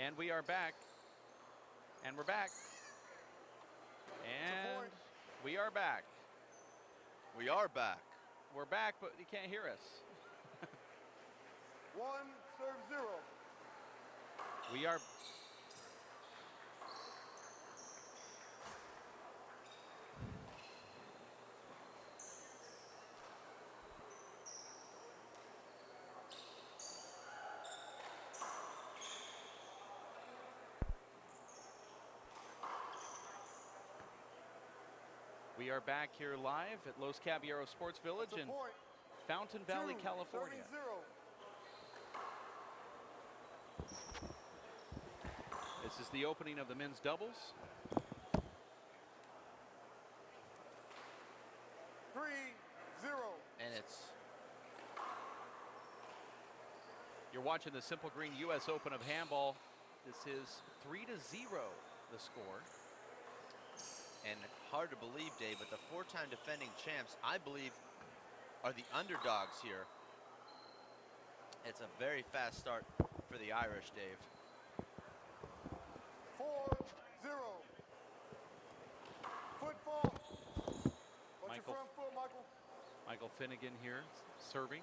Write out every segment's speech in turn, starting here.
And we are back. And we're back. And we are back. We are back. We're back, but you can't hear us. 1-0. We are. We are back here live at Los Caballeros Sports Village in Fountain Valley, California. This is the opening of the men's doubles. 3-0. And it's. You're watching the Simple Green U.S. Open of Handball. This is 3-0, the score. And hard to believe, Dave, but the four-time defending champs, I believe, are the underdogs here. It's a very fast start for the Irish, Dave. 4-0. Football. What's your front foot, Michael? Michael Finnegan here, serving.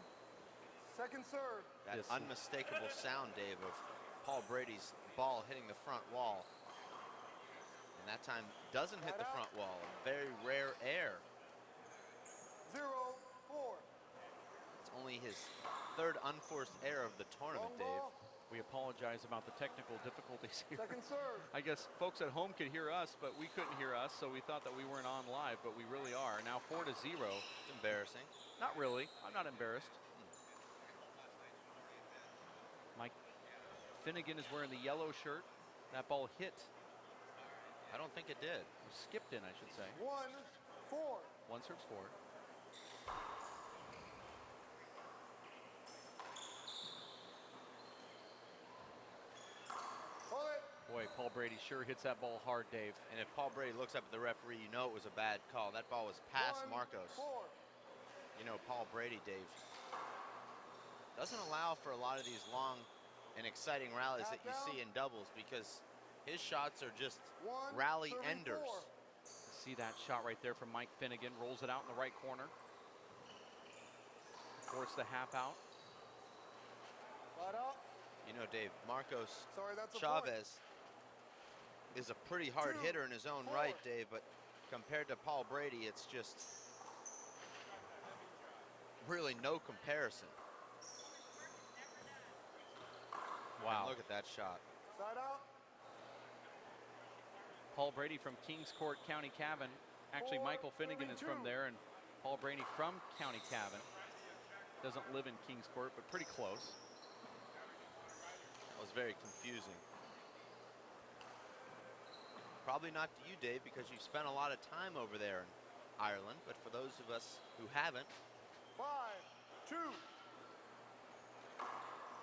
Second serve. That unmistakable sound, Dave, of Paul Brady's ball hitting the front wall. And that time doesn't hit the front wall. A very rare air. 0-4. It's only his third unforced error of the tournament, Dave. We apologize about the technical difficulties here. Second serve. I guess folks at home could hear us, but we couldn't hear us, so we thought that we weren't on live, but we really are. Now 4-0. It's embarrassing. Not really. I'm not embarrassed. Mike Finnegan is wearing the yellow shirt. That ball hit. I don't think it did. It skipped in, I should say. 1-4. One serves forward. Boy, Paul Brady sure hits that ball hard, Dave. And if Paul Brady looks up at the referee, you know it was a bad call. That ball was past Marcos. You know, Paul Brady, Dave, doesn't allow for a lot of these long and exciting rallies that you see in doubles because his shots are just rally enders. See that shot right there from Mike Finnegan. Rolls it out in the right corner. Force the half out. You know, Dave, Marcos Chavez is a pretty hard hitter in his own right, Dave, but compared to Paul Brady, it's just really no comparison. Wow. And look at that shot. Side out. Paul Brady from Kings Court, County Cavan. Actually, Michael Finnegan is from there, and Paul Brady from County Cavan. Doesn't live in Kings Court, but pretty close. That was very confusing. Probably not to you, Dave, because you've spent a lot of time over there in Ireland, but for those of us who haven't. 5-2.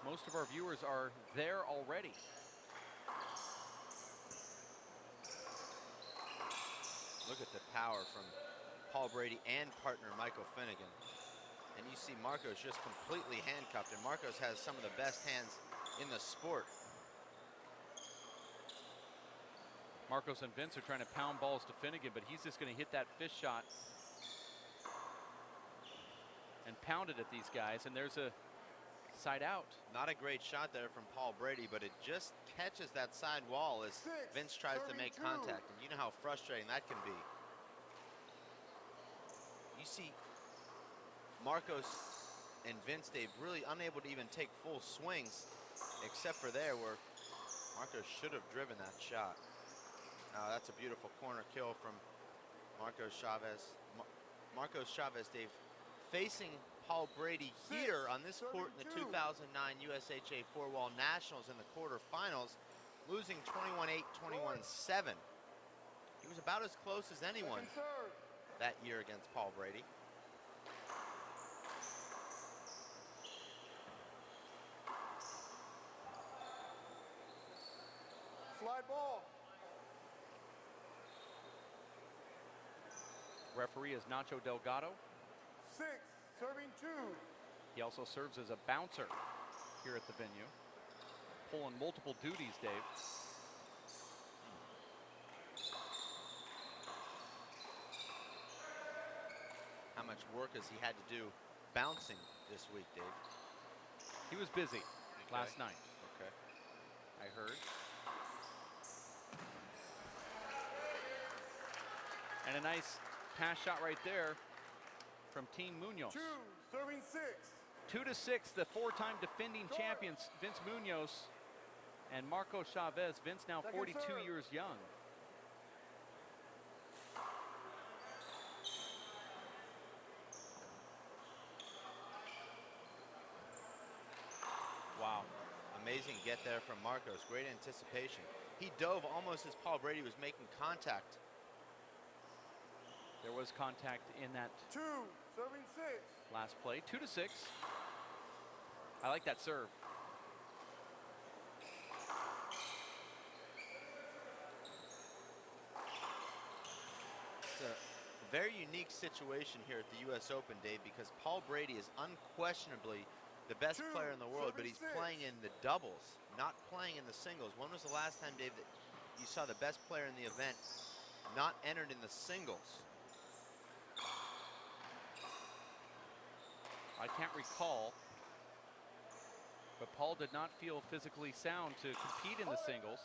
Most of our viewers are there already. Look at the power from Paul Brady and partner Michael Finnegan. And you see Marcos just completely handcuffed, and Marcos has some of the best hands in the sport. Marcos and Vince are trying to pound balls to Finnegan, but he's just going to hit that fish shot and pound it at these guys, and there's a side out. Not a great shot there from Paul Brady, but it just catches that side wall as Vince tries to make contact, and you know how frustrating that can be. You see Marcos and Vince, Dave, really unable to even take full swings, except for there where Marcos should have driven that shot. That's a beautiful corner kill from Marcos Chavez. Marcos Chavez, Dave, facing Paul Brady here on this court in the 2009 USHA Four-Wall Nationals in the quarterfinals, losing 21-8, 21-7. He was about as close as anyone that year against Paul Brady. Slide ball. Referee is Nacho Delgado. 6, serving 2. He also serves as a bouncer here at the venue. pulling multiple duties, Dave. How much work has he had to do bouncing this week, Dave? He was busy last night. Okay. I heard. And a nice pass shot right there from Team Munoz. 2, serving 6. 2-6, the 4-time defending champions, Vince Munoz and Marco Chavez. Vince now 42 years young. Wow. Amazing get there from Marcos. Great anticipation. He dove almost as Paul Brady was making contact. There was contact in that 2, serving 6. last play. 2-6. I like that serve. It's a very unique situation here at the U.S. Open, Dave, because Paul Brady is unquestionably the best player in the world, but he's playing in the doubles, not playing in the singles. When was the last time, Dave, that you saw the best player in the event not entered in the singles? I can't recall, but Paul did not feel physically sound to compete in the singles.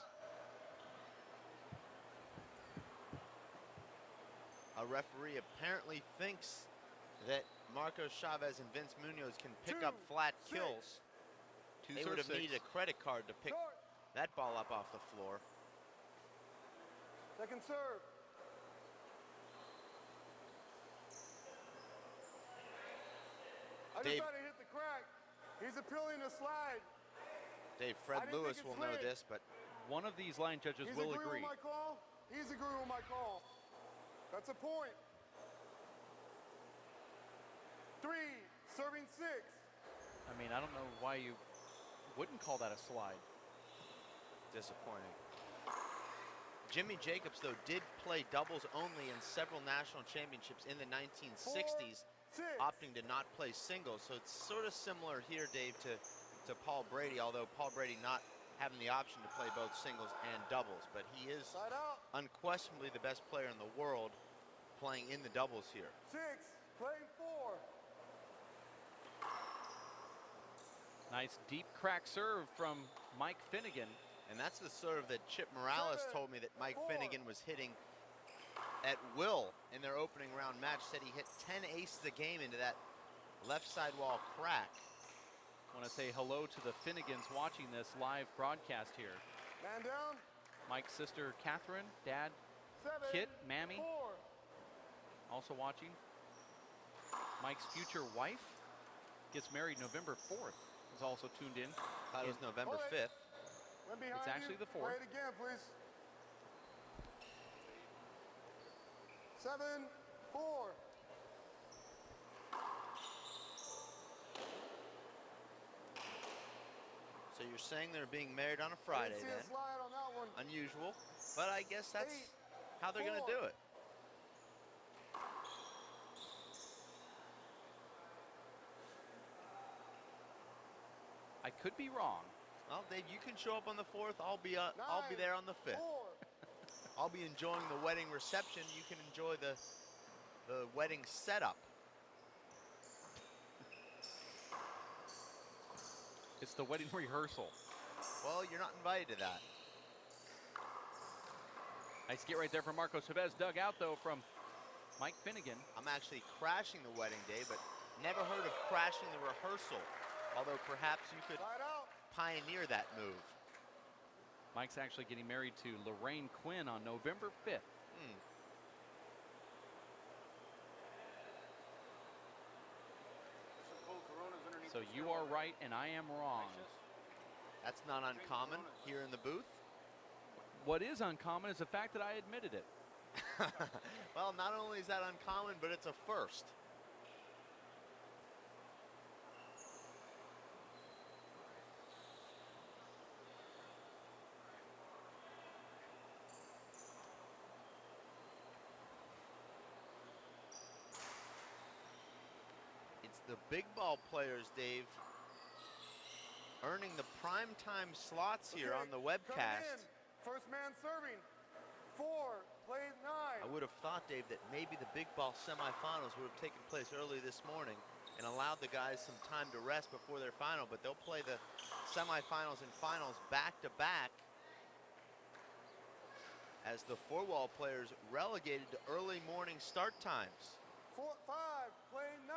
A referee apparently thinks that Marco Chavez and Vince Munoz can pick up flat kills. They would have needed a credit card to pick that ball up off the floor. Second serve. I just Dave, tried to hit the crack. He's appealing the slide. Dave, Fred Lewis will know this, but one of these line judges will agree. With my call. He's agreeing with my call. That's a point. 3, serving 6. I mean, I don't know why you wouldn't call that a slide. disappointing. Jimmy Jacobs, though, did play doubles only in several national championships in the 1960s, opting to not play singles. So it's sort of similar here, Dave, to Paul Brady, although Paul Brady not having the option to play both singles and doubles. But he is unquestionably the best player in the world playing in the doubles here. 6, playing 4. Nice deep crack serve from Mike Finnegan. And that's the serve that Chip Morales told me that Mike Finnegan was hitting at will in their opening round match. Said he hit 10 aces a game into that left sidewall crack. I want to say hello to the Finnegans watching this live broadcast here. Man down. Mike's sister Catherine, dad 7, Kit, Mammy, 4. also watching. Mike's future wife gets married November 4th. Is also tuned in. Thought it was November 5th. It's actually the 4th. Play it again, please. 7, 4. So you're saying they're being married on a Friday I didn't see then? a slide on that one. Unusual, but I guess that's 8, how they're going to 4. do it. I could be wrong. Well, Dave, you can show up on the 4th. I'll be there on the 5th. 4. I'll be enjoying the wedding reception. You can enjoy the wedding setup. It's the wedding rehearsal. Well, you're not invited to that. Nice get right there from Marco Chavez. Dug out, though, from Mike Finnegan. I'm actually crashing the wedding day, but never heard of crashing the rehearsal. Although perhaps you could pioneer that move. Mike's actually getting married to Lorraine Quinn on November 5th. So you are right and I am wrong. That's not uncommon here in the booth. What is uncommon is the fact that I admitted it. Well, not only is that uncommon, but it's a first. It's the big ball players, Dave, earning the prime time slots here Okay, on the coming webcast. in, first man serving. 4, plays 9. I would have thought, Dave, that maybe the big ball semifinals would have taken place early this morning and allowed the guys some time to rest before their final, but they'll play the semifinals and finals back to back as the four-wall players relegated to early morning start times. 4, 5, plays 9.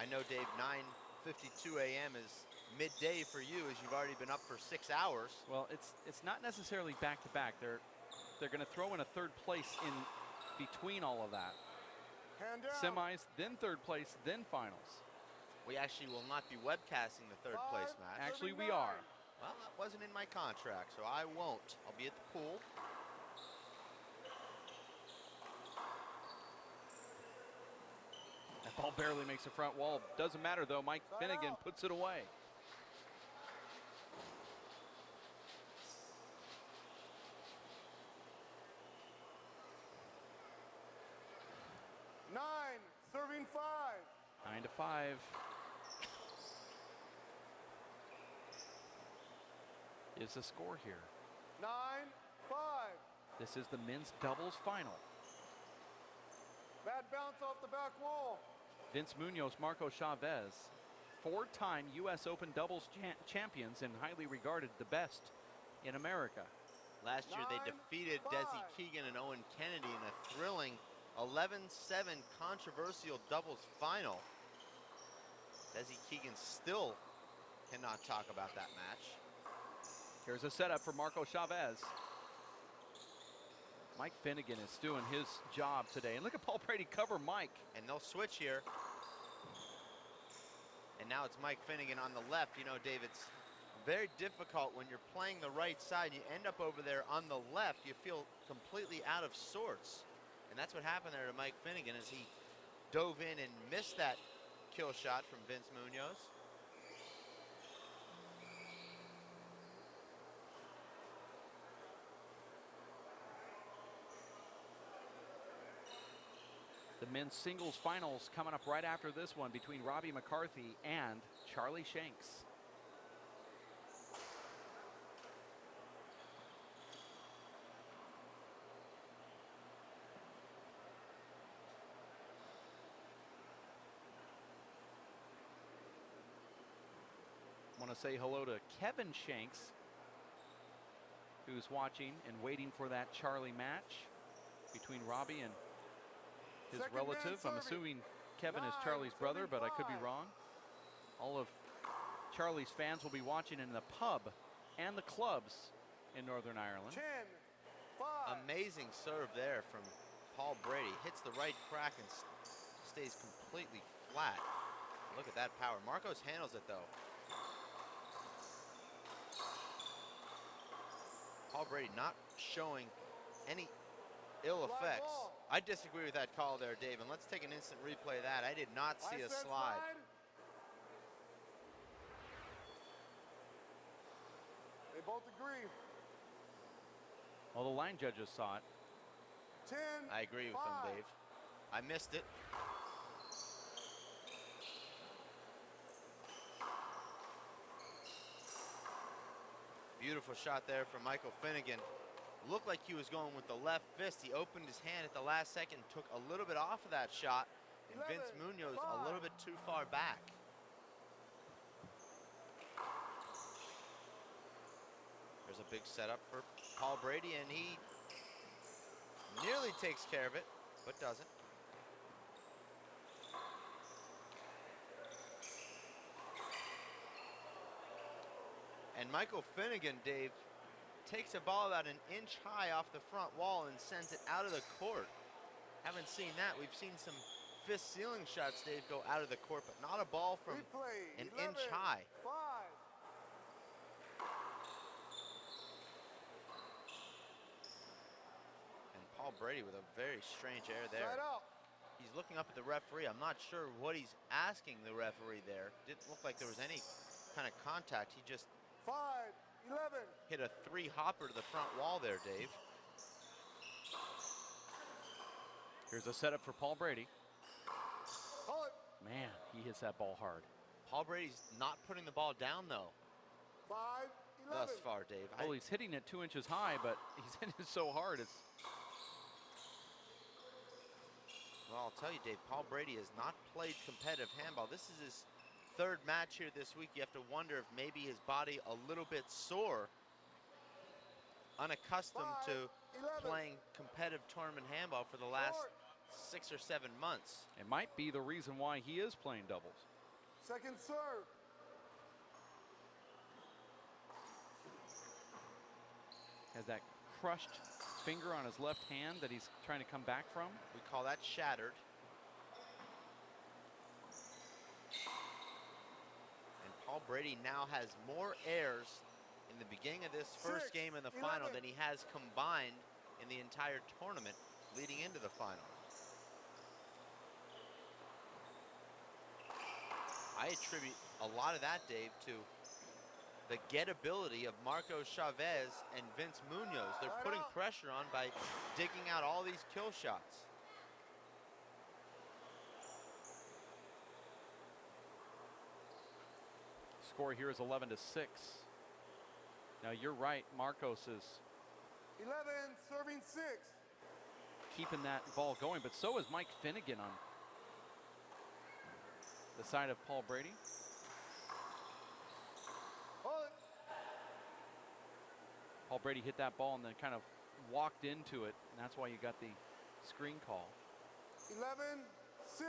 I know, Dave, 9:52 a.m. is midday for you, as you've already been up for 6 hours. Well, it's not necessarily back to back. They're going to throw in a third place in between all of that. Hand down. Semis, then third place, then finals. We actually will not be webcasting the third place match. Actually, we are. Well, that wasn't in my contract, so I won't. I'll be at the pool. That ball barely makes the front wall. Doesn't matter, though. Mike Side Finnegan out. puts it away. Nine, serving 5. 9-5. Is the score here. 9, 5. This is the men's doubles final. Bad bounce off the back wall. Vince Munoz, Marco Chavez, 4-time U.S. Open doubles champions and highly regarded the best in America. Last year, they 9, defeated 5. Desi Keegan and Owen Kennedy in a thrilling 11-7 controversial doubles final. Desi Keegan still cannot talk about that match. Here's a setup for Marco Chavez. Mike Finnegan is doing his job today. And look at Paul Brady cover Mike. And they'll switch here. And now it's Mike Finnegan on the left. You know, Dave, it's very difficult when you're playing the right side. You end up over there on the left. You feel completely out of sorts. And that's what happened there to Mike Finnegan as he dove in and missed that kill shot from Vince Munoz. The men's singles finals coming up right after this one between Robbie McCarthy and Charlie Shanks. Want to say hello to Kevin Shanks, who's watching and waiting for that Charlie match between Robbie and his Second man relative. I'm serving. assuming Kevin is 9, Charlie's brother, but I could be 75. wrong. All of Charlie's fans will be watching in the pub and the clubs in Northern Ireland. 10, 5. Amazing serve there from Paul Brady. Hits the right crack and stays completely flat. Look at that power. Marcos handles it, though. Paul Brady not showing any ill Slide effects. ball. I disagree with that call there, Dave, and let's take an instant replay of that. I did not see a I said slide. They both agree. Well, the line judges saw it. 10, I agree with 5. them, Dave. I missed it. Beautiful shot there from Michael Finnegan. Looked like he was going with the left fist. He opened his hand at the last second, took a little bit off of that shot, and 11, Vince Munoz a 5. little bit too far back. There's a big setup for Paul Brady, and he nearly takes care of it, but doesn't. And Michael Finnegan, Dave, takes a ball about an inch high off the front wall and sends it out of the court. Haven't seen that. We've seen some fist ceiling shots, Dave, go out of the court, but not a ball from Replay, an 11, inch high. 5. And Paul Brady with a very strange air there. Side out. He's looking up at the referee. I'm not sure what he's asking the referee there. Didn't look like there was any kind of contact. He just 5, 11. hit a three-hopper to the front wall there, Dave. Here's a setup for Paul Brady. Call it. Man, he hits that ball hard. Paul Brady's not putting the ball down, though. thus far, Dave. Well, he's hitting it 2 inches high, but he's hitting it so hard. Well, I'll tell you, Dave, Paul Brady has not played competitive handball. This is his third match here this week. You have to wonder if maybe his body a little bit sore, unaccustomed to playing competitive tournament handball for the last 6 or 7 months. It might be the reason why he is playing doubles. Second serve. Has that crushed finger on his left hand that he's trying to come back from. We call that shattered. And Paul Brady now has more airs in the beginning of this first game in the final than he has combined in the entire tournament leading into the final. I attribute a lot of that, Dave, to the gettability of Marco Chavez and Vince Munoz. They're putting pressure on by digging out all these kill shots. Score here is 11-6. Now you're right, Marcos is 11, serving 6. keeping that ball going, but so is Mike Finnegan on the side of Paul Brady. Paul Brady hit that ball and then kind of walked into it, and that's why you got the screen call. 11-6.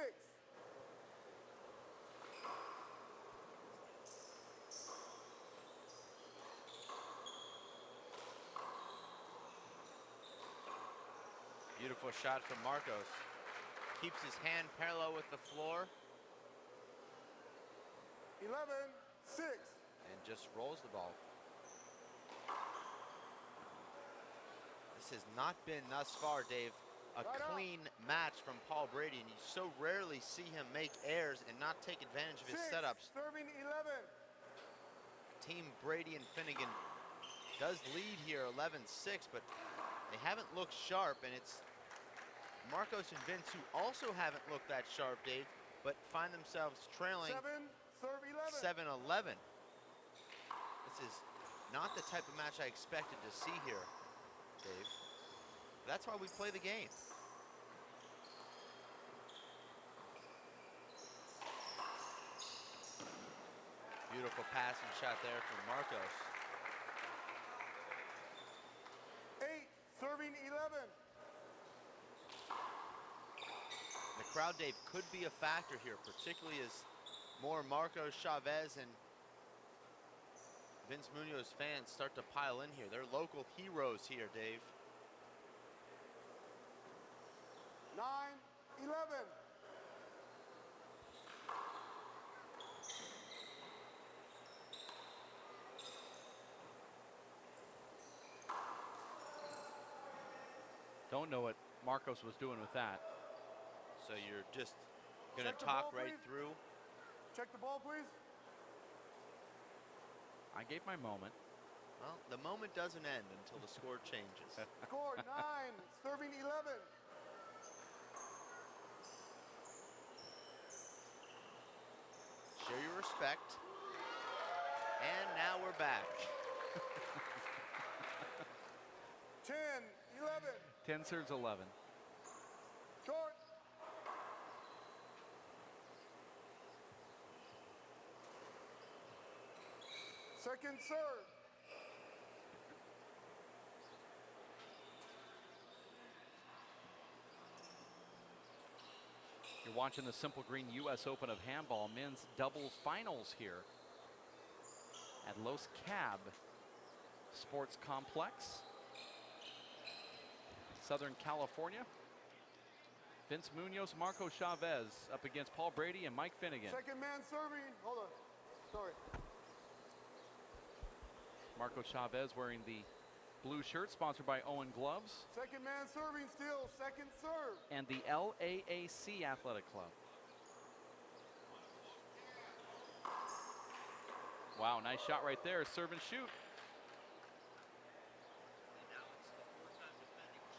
Beautiful shot from Marcos. Keeps his hand parallel with the floor. 11-6. And just rolls the ball. This has not been thus far, Dave, a clean match from Paul Brady, and you so rarely see him make errors and not take advantage of his setups. Serving 11. Team Brady and Finnegan does lead here 11-6, but they haven't looked sharp, and it's Marcos and Vince who also haven't looked that sharp, Dave, but find themselves trailing 7-11. This is not the type of match I expected to see here, Dave. That's why we play the game. Beautiful passing shot there from Marcos. 8, serving 11. The crowd, Dave, could be a factor here, particularly as more Marcos Chavez and Vince Munoz fans start to pile in here. They're local heroes here, Dave. 9-11. Don't know what Marcos was doing with that. So you're just going Check to the talk ball, right please. through. Check the ball, please. I gave my moment. Well, the moment doesn't end until the score changes. Score 9, serving 11. Show your respect. And now we're back. 10, 11. 10 serves 11. Short. Second serve. You're watching the Simple Green U.S. Open of Handball men's doubles finals here at Los Cab Sports Complex, Southern California. Vince Munoz, Marco Chavez up against Paul Brady and Mike Finnegan. Second man serving. Hold on. Sorry. Marco Chavez wearing the blue shirt, sponsored by Owen Gloves. Second man serving still. Second serve. And the LAAC Athletic Club. Wow, nice shot right there. Serve and shoot.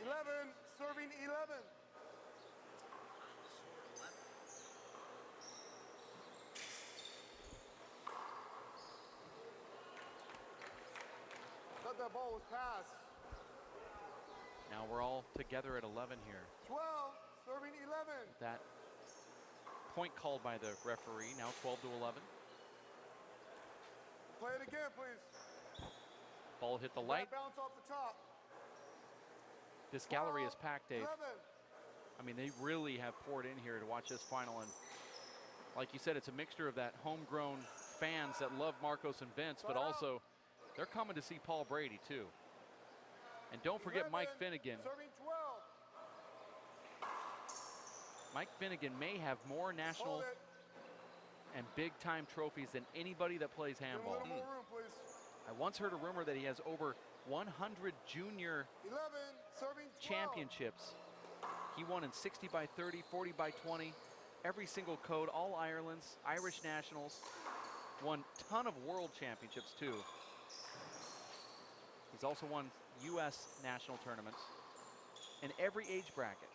11, serving 11. that ball was passed. Now we're all together at 11 here. 12, serving 11. That point called by the referee, now 12 to 11. Play it again, please. Ball hit the Let light. it bounce off the top. This gallery is packed, Dave. 11. I mean, they really have poured in here to watch this final. And like you said, it's a mixture of that homegrown fans that love Marcos and Vince, but also they're coming to see Paul Brady too. And don't forget 11, Mike Finnegan. serving 12. Mike Finnegan may have more national Hold it. and big-time trophies than anybody that plays Give him a handball. little more room, please. I once heard a rumor that he has over 100 junior 11, serving 12. championships. He won in 60 by 30, 40 by 20, every single code, all Ireland's, Irish nationals. Won a ton of world championships too. He's also won U.S. national tournaments in every age bracket.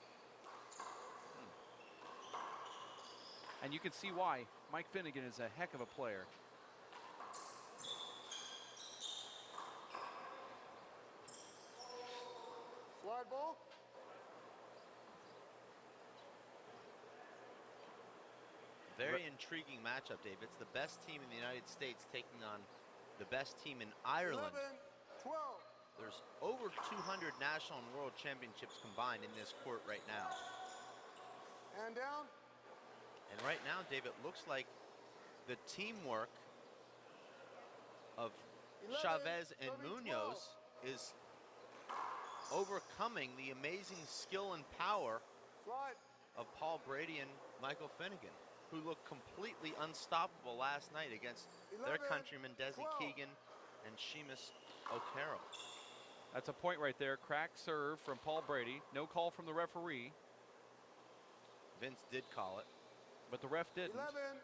And you can see why. Mike Finnegan is a heck of a player. Slide ball. Very intriguing matchup, Dave. It's the best team in the United States taking on the best team in Ireland. 11, 12. There's over 200 national and world championships combined in this court right now. And down. And right now, Dave, it looks like the teamwork of 11, Chavez and serving Munoz is overcoming the amazing skill and power Slide. of Paul Brady and Michael Finnegan, who looked completely unstoppable last night against their 11, countrymen Desi 12. Keegan and Seamus O'Carroll. That's a point right there. Crack serve from Paul Brady. No call from the referee, Vince did call it. but the ref didn't. 11,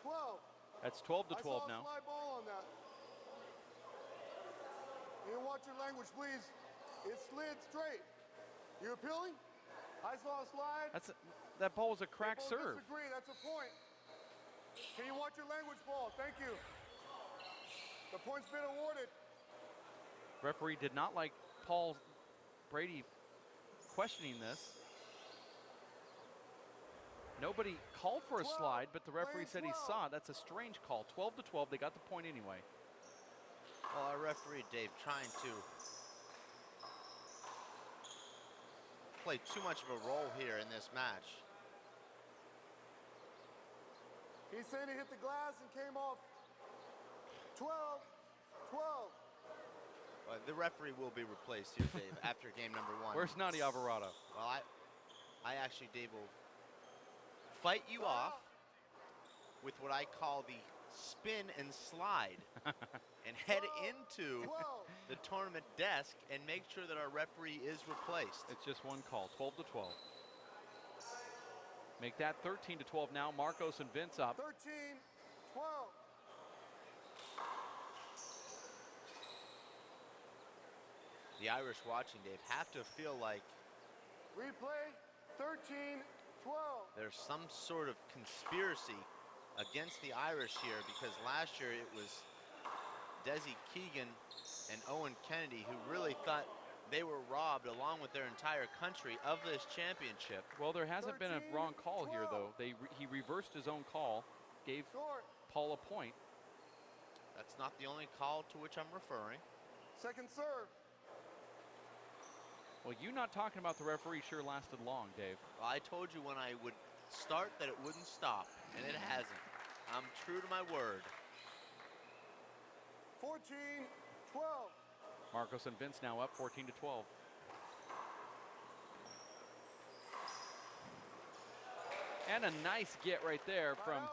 12. That's 12 to I 12 saw a now. slide ball on that. You watch your language, please. It slid straight. You appealing? I saw a slide. That ball was a They crack both serve. Disagree. That's a point. Can you watch your language, Paul? Thank you. The point's been awarded. Referee did not like Paul Brady questioning this. Nobody called for a 12, slide, but the referee playing said he 12. saw it. That's a strange call. 12 to 12. They got the point anyway. Well, our referee, Dave, trying to play too much of a role here in this match. He's saying he hit the glass and came off. 12, 12. The referee will be replaced here, Dave, after game number 1. Where's Nani Alvarado? Well, I actually, Dave, will fight you off with what I call the spin and slide and head 12, into 12. the tournament desk and make sure that our referee is replaced. It's just one call. 12 to 12. Make that 13 to 12 now. Marcos and Vince up. 13, 12. The Irish watching, Dave, have to feel like Replay, 13, 12. there's some sort of conspiracy against the Irish here, because last year it was Desi Keegan and Owen Kennedy who really thought they were robbed, along with their entire country, of this championship. Well, there hasn't been a 13, wrong call here, 12. though. He reversed his own call, gave Short. Paul a point. That's not the only call to which I'm referring. Second serve. Well, you not talking about the referee sure lasted long, Dave. Well, I told you when I would start that it wouldn't stop, and it hasn't. I'm true to my word. 14, 12. Marcos and Vince now up 14 to 12. And a nice get right there from Timeout.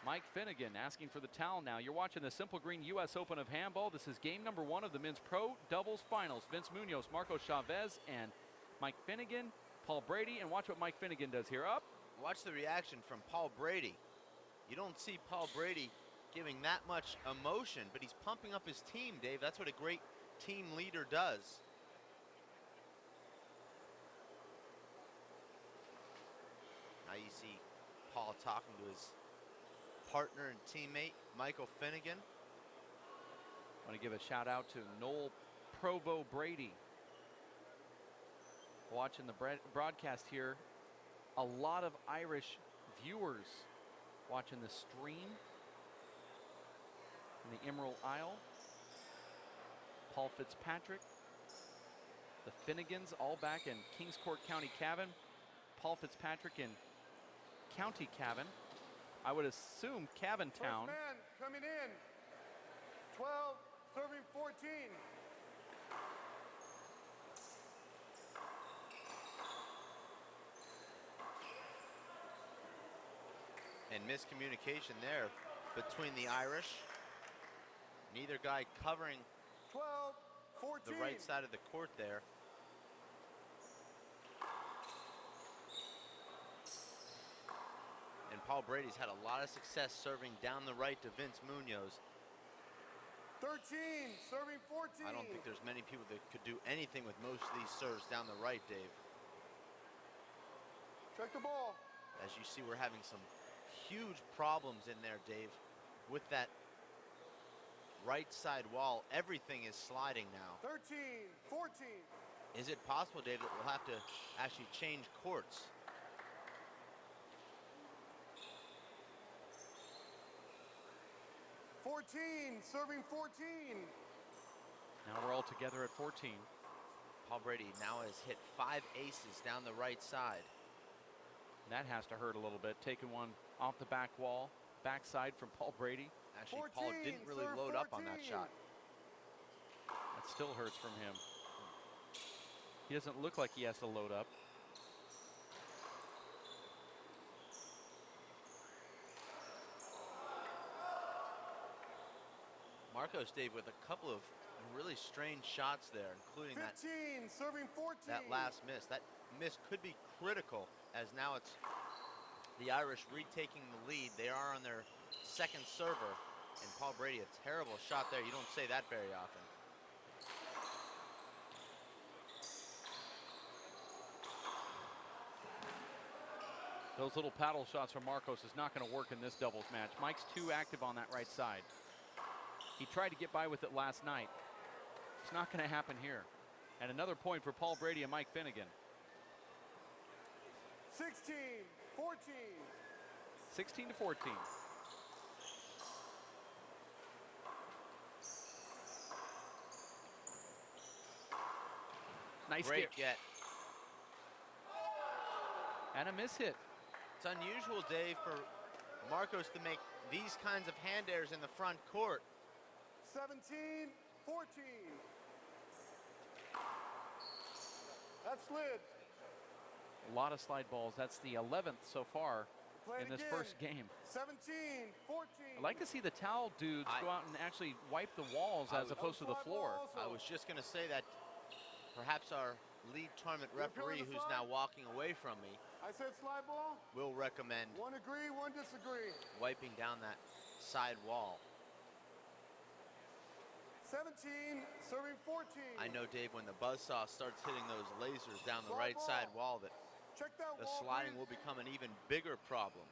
Mike Finnegan, asking for the towel now. You're watching the Simple Green U.S. Open of Handball. This is game number 1 of the men's pro doubles finals. Vince Munoz, Marco Chavez, and Mike Finnegan, Paul Brady. And watch what Mike Finnegan does here. Up. Watch the reaction from Paul Brady. You don't see Paul Brady giving that much emotion, but he's pumping up his team, Dave. That's what a great team leader does. Now you see Paul talking to his partner and teammate, Michael Finnegan. I want to give a shout out to Noel Provo Brady. Watching the broadcast here, a lot of Irish viewers watching the stream in the Emerald Isle. Paul Fitzpatrick, the Finnegans, all back in Kings Court County, Cavan. Paul Fitzpatrick in County Cavan. I would assume Cavan Town. First man coming in. 12, serving 14. And miscommunication there between the Irish. Neither guy covering 12, 14. the right side of the court there. And Paul Brady's had a lot of success serving down the right to Vince Munoz. 13, serving 14. I don't think there's many people that could do anything with most of these serves down the right, Dave. Check the ball. As you see, we're having some huge problems in there, Dave, with that right side wall. Everything is sliding now. 13, 14. Is it possible, Dave, that we'll have to actually change courts? Serving 14. Now we're all together at 14. Paul Brady now has hit 5 aces down the right side. That has to hurt a little bit. Taking one off the back wall, backside from Paul Brady. Actually, 14, Paul didn't really serve load up on that 14. shot. That still hurts from him. He doesn't look like he has to load up. Marcos, Dave, with a couple of really strange shots there, including 15, serving 14. that last miss. That miss could be critical, as now it's the Irish retaking the lead. They are on their second server, and Paul Brady, a terrible shot there. You don't say that very often. Those little paddle shots from Marcos is not going to work in this doubles match. Mike's too active on that right side. He tried to get by with it last night. It's not going to happen here. And another point for Paul Brady and Mike Finnegan. 16, 14. 16 to 14. Nice Great get. And a miss hit. It's unusual, Dave, for Marcos to make these kinds of hand airs in the front court. 17, 14. That slid. A lot of slide balls. That's the 11th so far Play it in this again. first game. 17, 14. I'd like to see the towel dudes go out and actually wipe the walls as opposed to the floor. I was just going to say that perhaps our lead tournament referee, who's now walking away from me, I said slide ball. will recommend One agree, one disagree. wiping down that side wall. 17, serving 14. I know, Dave, when the buzzsaw starts hitting those lasers down the right side wall, that Check that the wall, sliding please. will become an even bigger problem.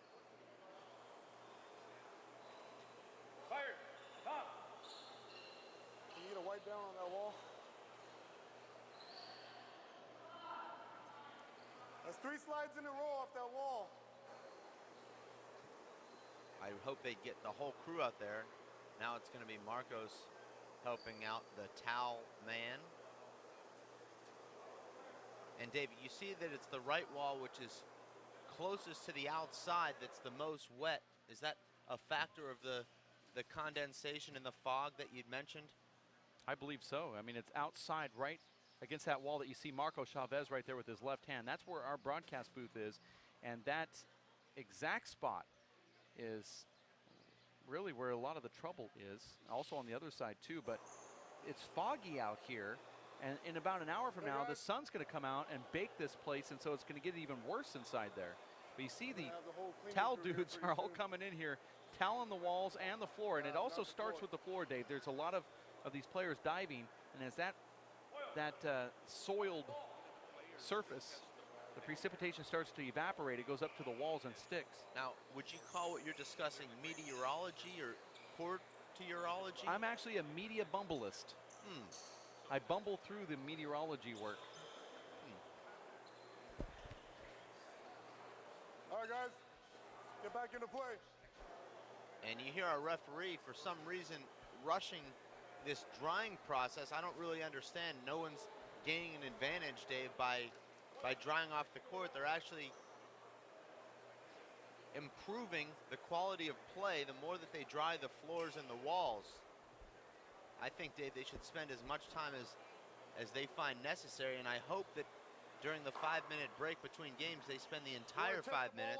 Fire. Top. Can you get a white down on that wall? That's 3 slides in a row off that wall. I hope they get the whole crew out there. Now it's going to be Marcos helping out the towel man. And David, you see that it's the right wall, which is closest to the outside, that's the most wet. Is that a factor of the condensation and the fog that you'd mentioned? I believe so. I mean, it's outside right against that wall that you see Marco Chavez right there with his left hand. That's where our broadcast booth is. And that exact spot is really where a lot of the trouble is. Also on the other side too, but it's foggy out here. And in about an hour from now, the sun's going to come out and bake this place, and so it's going to get even worse inside there. But you see the towel dudes are all coming in here, toweling the walls and the floor, and it also starts with the floor, Dave. There's a lot of these players diving, and as that soiled surface, the precipitation starts to evaporate, it goes up to the walls and sticks. Now, would you call what you're discussing meteorology or court meteorology? I'm actually a media bumbleist. I bumble through the meteorology work. All right, guys, get back into play. And you hear our referee, for some reason, rushing this drying process. I don't really understand. No one's gaining an advantage, Dave, by drying off the court. They're actually improving the quality of play the more that they dry the floors and the walls. I think, Dave, they should spend as much time as they find necessary, and I hope that during the 5-minute break between games, they spend the entire 5 minutes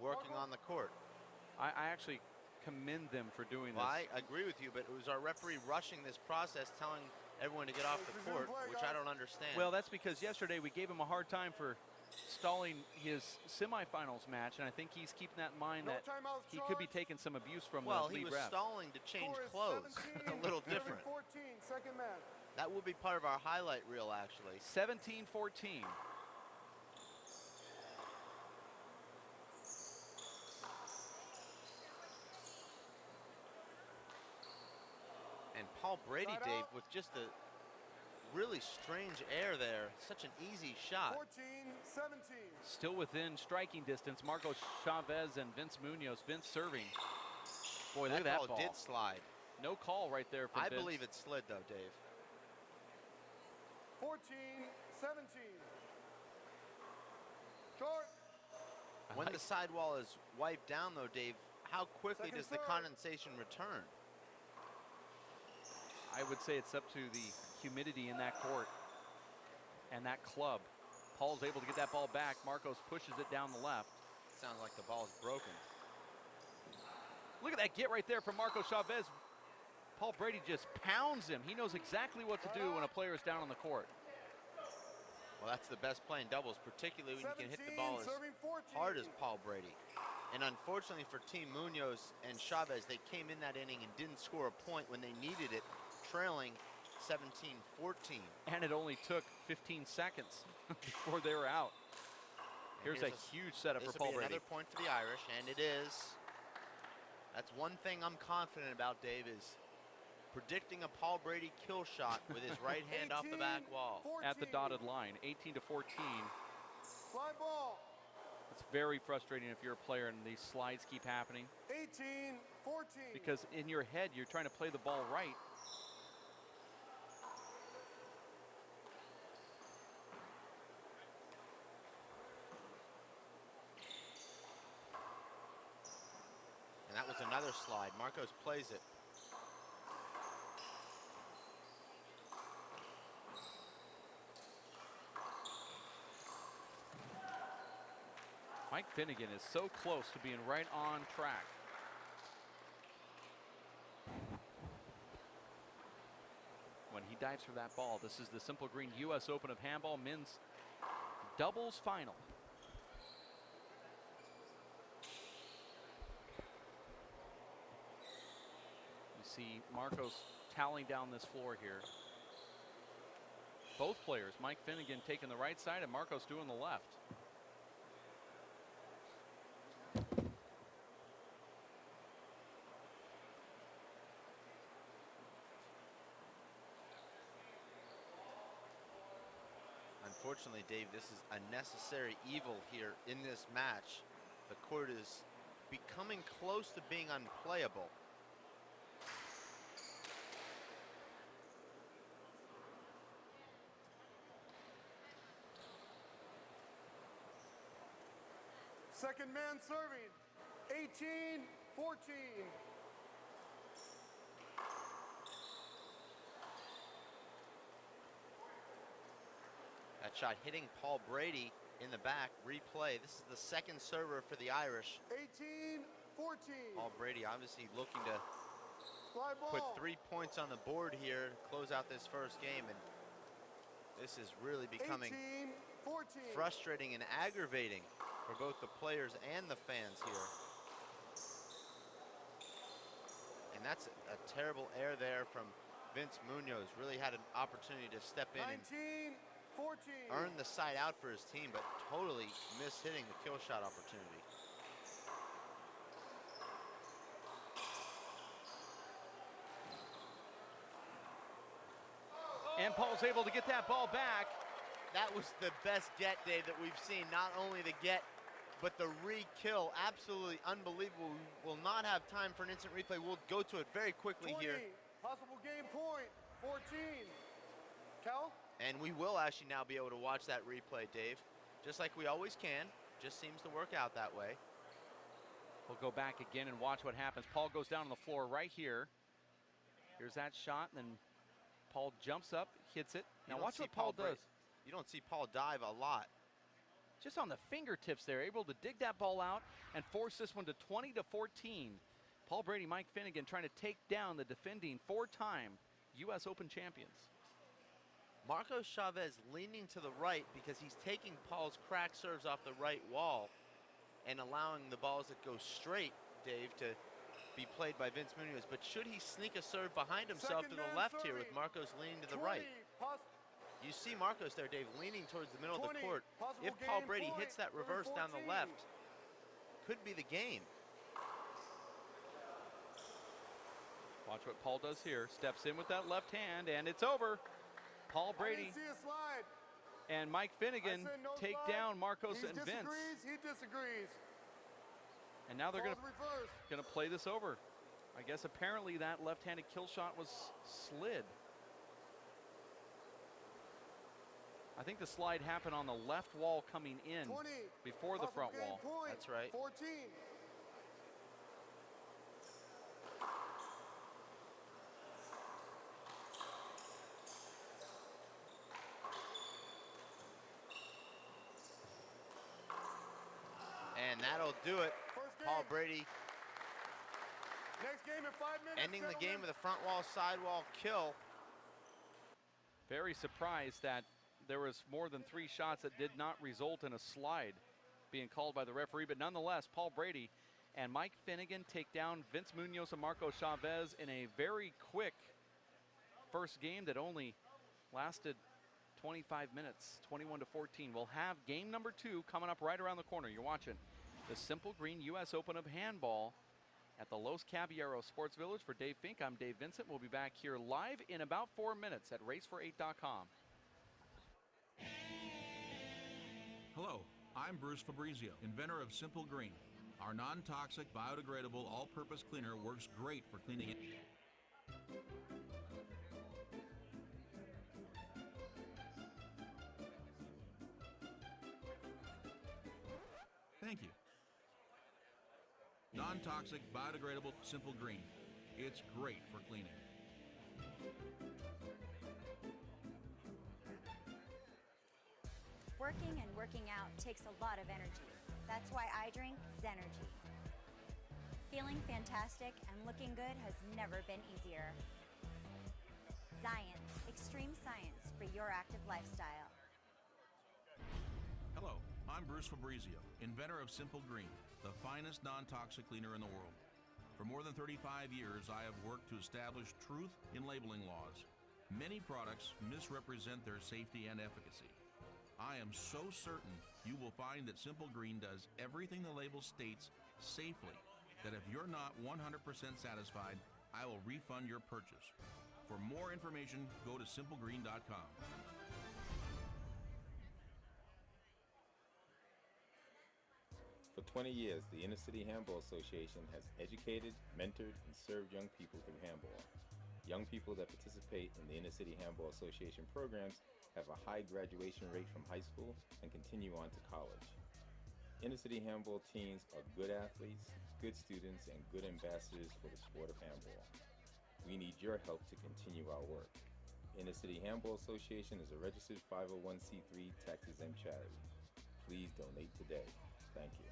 working on the court. I actually commend them for doing Well, this. I agree with you, but it was our referee rushing this process, telling everyone to get off the court, which I don't understand. Well, that's because yesterday we gave him a hard time for stalling his semifinals match, and I think he's keeping that in mind that he could be taking some abuse from the he lead was ref. stalling to change clothes. A little different. 14, second man. That will be part of our highlight reel, actually. 17-14. And Paul Brady, Side Dave, out. with just a really strange air there. Such an easy shot. 14-17. Still within striking distance, Marco Chavez and Vince Munoz. Vince serving. Boy, look at that ball. Did slide. No call right there from I Vince. believe it slid, though, Dave. 14-17. Short. When the sidewall is wiped down, though, Dave, how quickly Second does the serve. condensation return? I would say it's up to the humidity in that court and that club. Paul's able to get that ball back. Marcos pushes it down the left. Sounds like the ball's broken. Look at that get right there from Marco Chavez. Paul Brady just pounds him. He knows exactly what to do when a player is down on the court. Well, that's the best play in doubles, particularly when you can hit the ball as 14. hard as Paul Brady. And unfortunately for Team Munoz and Chavez, they came in that inning and didn't score a point when they needed it, trailing 17-14. And it only took 15 seconds before they were out. Here's a huge setup for Paul Brady. Another point for the Irish, and it is. That's one thing I'm confident about, Dave, is predicting a Paul Brady kill shot with his right hand off the back wall. 14. At the dotted line, 18-14. Fly ball. It's very frustrating if you're a player and these slides keep happening. 18-14. Because in your head, you're trying to play the ball right. And that was another slide. Marcos plays it. Mike Finnegan is so close to being right on track. When he dives for that ball, this is the Simple Green U.S. Open of Handball men's doubles final. You see Marcos toweling down this floor here. Both players, Mike Finnegan taking the right side and Marcos doing the left. Unfortunately, Dave, this is a necessary evil here in this match. The court is becoming close to being unplayable. Second man serving. 18-14. That shot hitting Paul Brady in the back. Replay. This is the second server for the Irish. 18-14. Paul Brady obviously looking to Fly ball. put 3 points on the board here, close out this first game, and this is really becoming 18-14. frustrating and aggravating for both the players and the fans here. And that's a terrible error there from Vince Munoz. Really had an opportunity to step in and 19-14. earn the side out for his team, but totally missed hitting the kill shot opportunity. And Paul's able to get that ball back. That was the best get, Dave, that we've seen. Not only the get, but the re-kill. Absolutely unbelievable. We will not have time for an instant replay. We'll go to it very quickly 20, here. Possible game point, 14. Cal? And we will actually now be able to watch that replay, Dave. Just like we always can. Just seems to work out that way. We'll go back again and watch what happens. Paul goes down on the floor right here. Here's that shot, and then Paul jumps up, hits it. Now watch what Paul does. You don't see Paul dive a lot. Just on the fingertips there, able to dig that ball out and force this one to 20-14. Paul Brady, Mike Finnegan trying to take down the defending four-time U.S. Open champions. Marco Chavez leaning to the right because he's taking Paul's crack serves off the right wall and allowing the balls that go straight, Dave, to be played by Vince Munoz. But should he sneak a serve behind himself to the left here with Marcos leaning to the right? You see Marcos there, Dave, leaning towards the middle of the court. If Paul Brady hits that reverse down the left, could be the game. Watch what Paul does here. Steps in with that left hand, and it's over. Paul Brady and Mike Finnegan take down Marcos and Vince. He disagrees. And now they're going to play this over. I guess apparently that left-handed kill shot was slid. I think the slide happened on the left wall coming in 20, before the front wall. Point, that's right. 14. And that'll do it. Paul Brady Next game in 5 minutes, ending the game with a front wall, side wall kill. Very surprised that there was more than 3 shots that did not result in a slide being called by the referee. But nonetheless, Paul Brady and Mike Finnegan take down Vince Munoz and Marco Chavez in a very quick first game that only lasted 25 minutes, 21-14. We'll have game number 2 coming up right around the corner. You're watching the Simple Green U.S. Open of Handball at the Los Caballeros Sports Village. For Dave Fink, I'm Dave Vincent. We'll be back here live in about 4 minutes at racefor8.com. Hello, I'm Bruce Fabrizio, inventor of Simple Green. Our non-toxic, biodegradable, all-purpose cleaner works great for cleaning it. Thank you. Non-toxic, biodegradable, Simple Green. It's great for cleaning. Working and working out takes a lot of energy. That's why I drink Zenergy. Feeling fantastic and looking good has never been easier. Science, extreme science for your active lifestyle. Hello, I'm Bruce Fabrizio, inventor of Simple Green, the finest non-toxic cleaner in the world. For more than 35 years, I have worked to establish truth in labeling laws. Many products misrepresent their safety and efficacy. I am so certain you will find that Simple Green does everything the label states safely, that if you're not 100% satisfied, I will refund your purchase. For more information, go to simplegreen.com. For 20 years, the Inner City Handball Association has educated, mentored, and served young people through handball. Young people that participate in the Inner City Handball Association programs have a high graduation rate from high school and continue on to college. Inner City Handball teens are good athletes, good students, and good ambassadors for the sport of handball. We need your help to continue our work. Inner City Handball Association is a registered 501c3 tax-exempt charity. Please donate today. Thank you.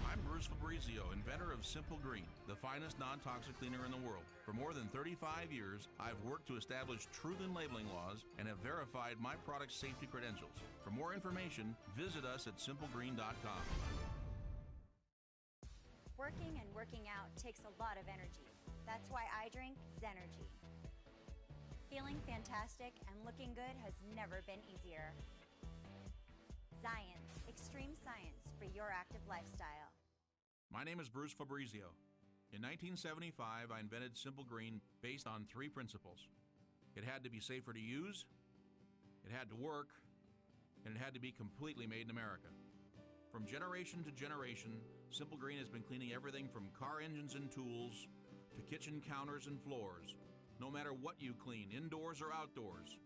I'm Bruce Fabrizio, inventor of Simple Green, the finest non-toxic cleaner in the world. For more than 35 years, I've worked to establish truth in labeling laws and have verified my product's safety credentials. For more information, visit us at simplegreen.com. Working and working out takes a lot of energy. That's why I drink Zenergy. Feeling fantastic and looking good has never been easier. Science, extreme science for your active lifestyle. My name is Bruce Fabrizio, In 1975, I invented Simple Green based on 3 principles. It had to be safer to use, it had to work, and it had to be completely made in America. From generation to generation, Simple Green has been cleaning everything from car engines and tools to kitchen counters and floors. No matter what you clean, indoors or outdoors,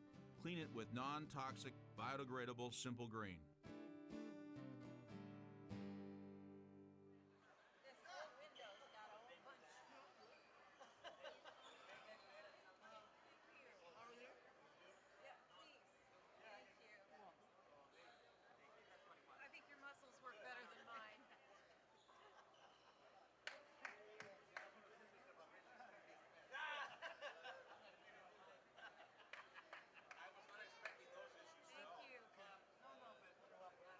clean it with non-toxic, biodegradable Simple Green. I think your muscles work better than mine. Thank you.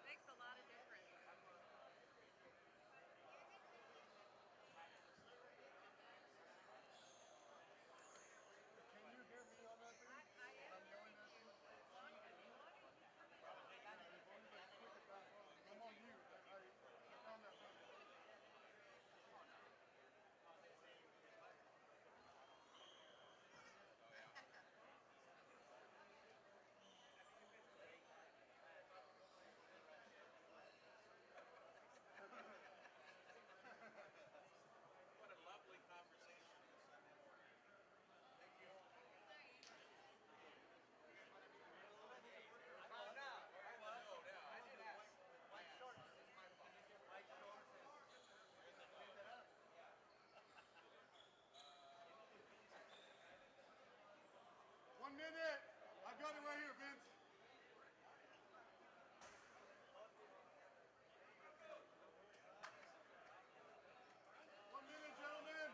Makes a lot of difference. Can you hear me on that thing? I am I'm yelling that thing? as long as I'm on mute. I found that button. One minute. I've got it right here, Vince. 1 minute, gentlemen.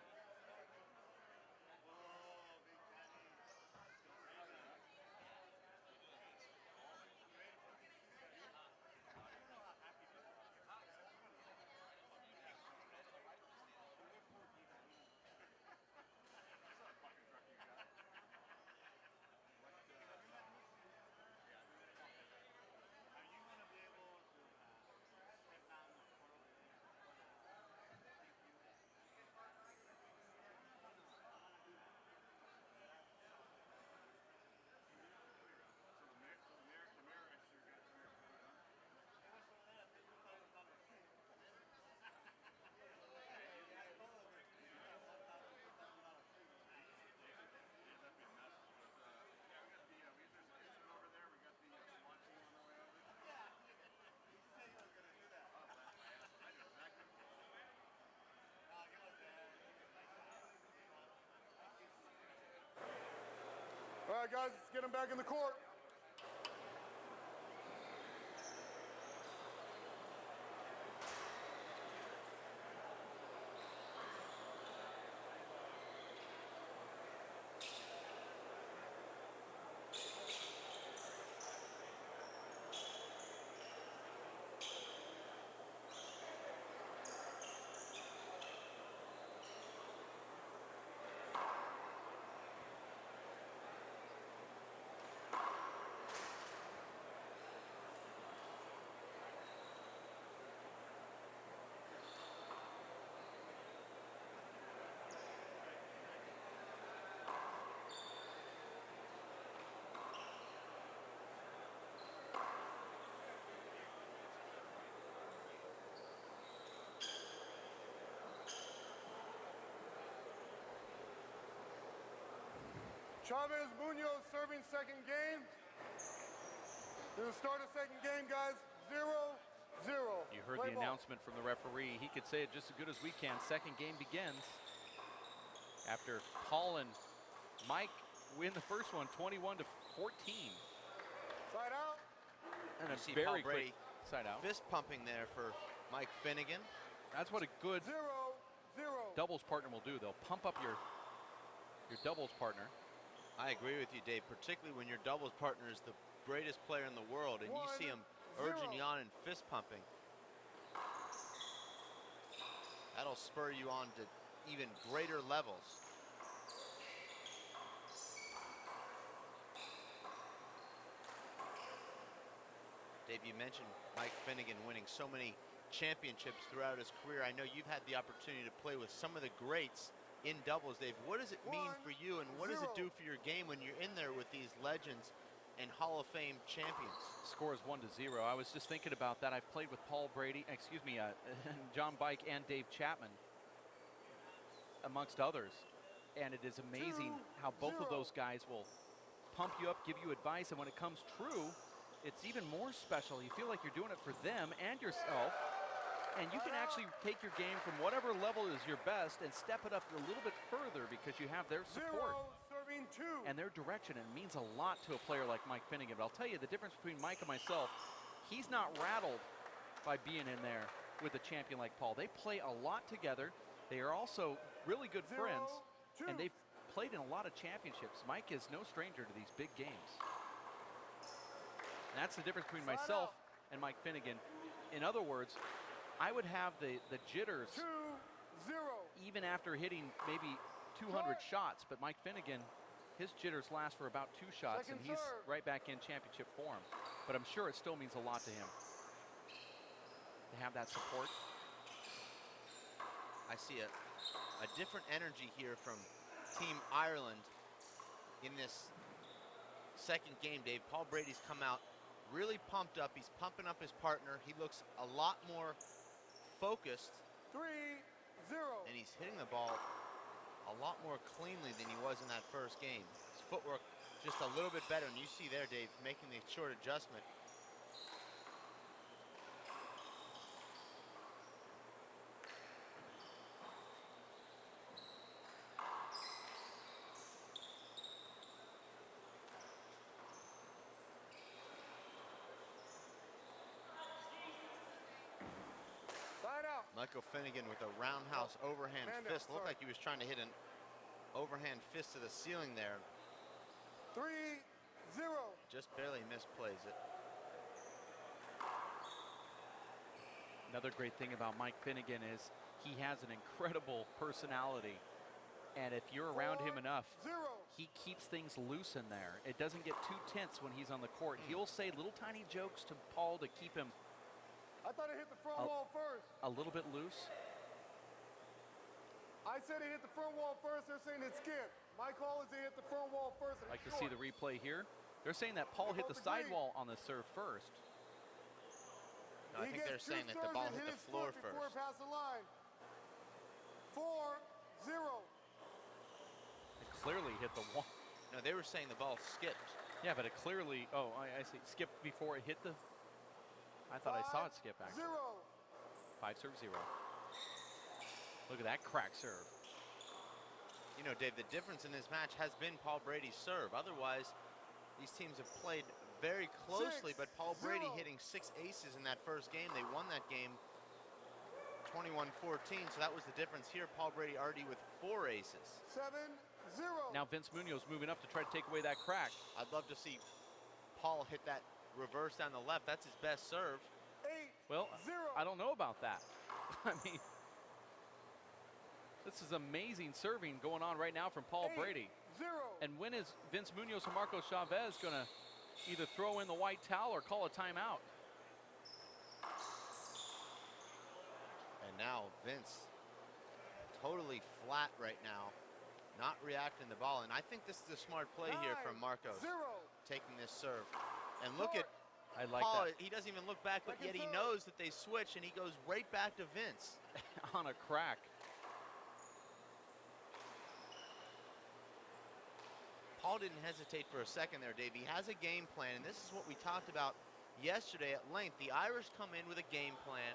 All right, guys, let's get them back in the court. Chavez, Munoz serving second game. This is the start of second game, guys. 0-0. You heard Play the ball. announcement from the referee. He could say it just as good as we can. Second game begins after Paul and Mike win the first one, 21-14. Side out. And a You see very Paul Brady quick side out. fist pumping there for Mike Finnegan. That's what a good 0-0. doubles partner will do. They'll pump up your doubles partner. I agree with you, Dave, particularly when your doubles partner is the greatest player in the world and you see him urging you on and fist pumping. That'll spur you on to even greater levels. Dave, you mentioned Mike Finnegan winning so many championships throughout his career. I know you've had the opportunity to play with some of the greats in doubles, Dave. What does it mean for you, and what does it do for your game when you're in there with these legends and Hall of Fame champions? Score is 1-0. I was just thinking about that. I've played with Paul Brady, John Bike and Dave Chapman, amongst others. And it is amazing how both of those guys will pump you up, give you advice, and when it comes true, it's even more special. You feel like you're doing it for them and yourself, and you can actually take your game from whatever level is your best and step it up a little bit further because you have their support and their direction. And it means a lot to a player like Mike Finnegan. But I'll tell you, the difference between Mike and myself, he's not rattled by being in there with a champion like Paul. They play a lot together. They are also really good friends, and they've played in a lot of championships. Mike is no stranger to these big games. And that's the difference between myself and Mike Finnegan. In other words, I would have the jitters 2-0. even after hitting maybe 200 shots, but Mike Finnegan, his jitters last for about 2 shots, and he's right back in championship form. But I'm sure it still means a lot to him to have that support. I see a different energy here from Team Ireland in this second game, Dave. Paul Brady's come out really pumped up. He's pumping up his partner. He looks a lot more focused. 3-0. And he's hitting the ball a lot more cleanly than he was in that first game. His footwork just a little bit better. And you see there, Dave, making the short adjustment. Michael Finnegan with a roundhouse overhand fist. Looked like he was trying to hit an overhand fist to the ceiling there. 3-0. Just barely misplays it. Another great thing about Mike Finnegan is he has an incredible personality. And if you're around him enough, he keeps things loose in there. It doesn't get too tense when he's on the court. He'll say little tiny jokes to Paul to keep him I thought it hit the front wall first. a little bit loose. I said it hit the front wall first. They're saying it skipped. My call is it hit the front wall first. Like to see the replay here. They're saying that Paul hit the sidewall on the serve first. No, I think they're saying that the ball hit the floor first. Before it passed the line. 4-0. It clearly hit the wall. No, they were saying the ball skipped. Yeah, but it clearly, I see, skipped before it hit the, I thought I saw it skip actually. 5-0. Look at that crack serve. You know, Dave, the difference in this match has been Paul Brady's serve. Otherwise, these teams have played very closely, but Paul Brady hitting 6 aces in that first game. They won that game 21-14, so that was the difference here. Paul Brady already with 4 aces. 7-0. Now Vince Munoz moving up to try to take away that crack. I'd love to see Paul hit that reverse down the left. That's his best serve. 8-0. Well, I don't know about that. I mean, this is amazing serving going on right now from Paul Brady. 0. And when is Vince Munoz or Marco Chavez going to either throw in the white towel or call a timeout? And now Vince totally flat right now, not reacting the ball. And I think this is a smart play here from Marcos, taking this serve. And look at I like Paul, that. he doesn't even look back, but yet he knows that they switch, and he goes right back to Vince. On a crack. Paul didn't hesitate for a second there, Dave. He has a game plan, and this is what we talked about yesterday at length. The Irish come in with a game plan.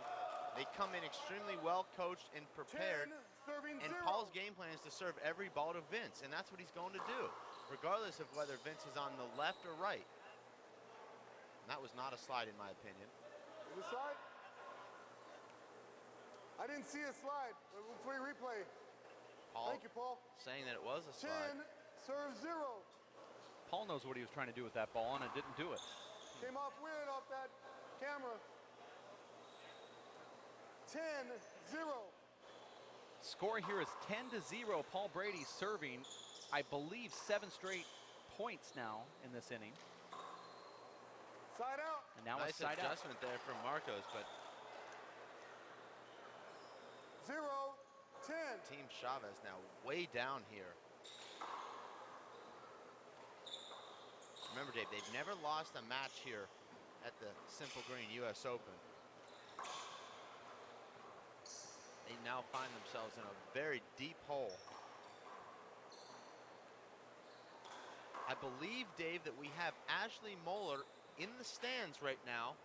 They come in extremely well coached and prepared. 10, and Paul's game plan is to serve every ball to Vince, and that's what he's going to do, regardless of whether Vince is on the left or right. And that was not a slide, in my opinion. Was it slide? I didn't see a slide. We'll play replay. Paul Thank you, Paul. saying that it was a slide. 10, serve 0. Paul knows what he was trying to do with that ball, and it didn't do it. Came off weird off that camera. 10-0. Score here is 10-0. Paul Brady serving, I believe, 7 straight points now in this inning. Side out. And now Nice it's side out. adjustment there from Marcos, but 0-10. Team Chavez now way down here. Remember, Dave, they've never lost a match here at the Simple Green US Open. They now find themselves in a very deep hole. I believe, Dave, that we have Ashley Moeller in the stands right now.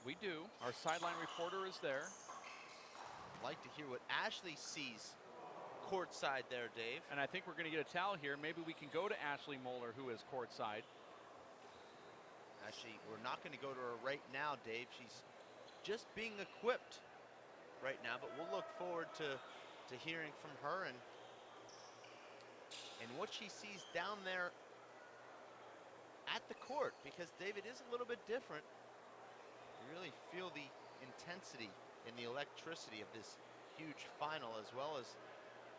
We do. Our sideline reporter is there. I'd like to hear what Ashley sees courtside there, Dave. And I think we're going to get a towel here. Maybe we can go to Ashley Moeller, who is courtside. Actually, we're not going to go to her right now, Dave. She's just being equipped right now, but we'll look forward to hearing from her and what she sees down there at the court, because, Dave, it is a little bit different. You really feel the intensity and the electricity of this huge final, as well as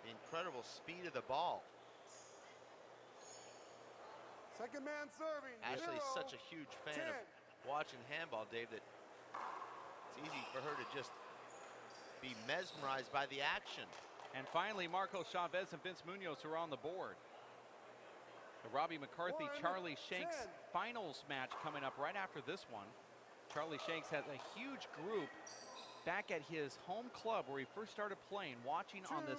the incredible speed of the ball. Second man serving. Ashley's such a huge fan of watching handball, Dave, that it's easy for her to just be mesmerized by the action. And finally, Marco Chavez and Vince Munoz are on the board. The Robbie McCarthy, Charlie Shanks 10. finals match coming up right after this one. Charlie Shanks has a huge group back at his home club where he first started playing, watching on this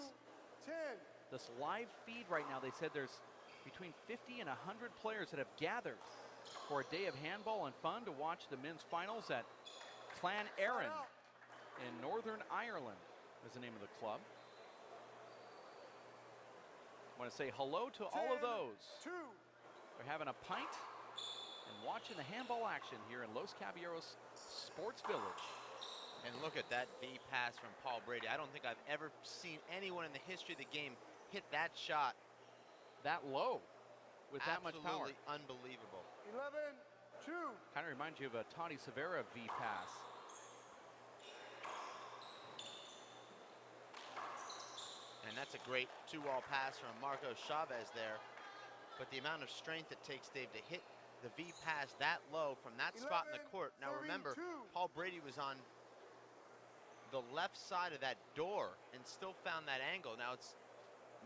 2-10. live feed right now. They said there's between 50 and 100 players that have gathered for a day of handball and fun to watch the men's finals at Clan Aaron in Northern Ireland is the name of the club. I want to say hello to all of those. 2. They're having a pint and watching the handball action here in Los Caballeros Sports Village. And look at that V pass from Paul Brady. I don't think I've ever seen anyone in the history of the game hit that shot that low with that much power. Absolutely unbelievable. 11-2. Kind of reminds you of a Toddy Severa V pass. And that's a great two-wall pass from Marco Chavez there. But the amount of strength it takes, Dave, to hit the V pass that low from that spot in the court. Now remember, 32. Paul Brady was on the left side of that door and still found that angle. Now it's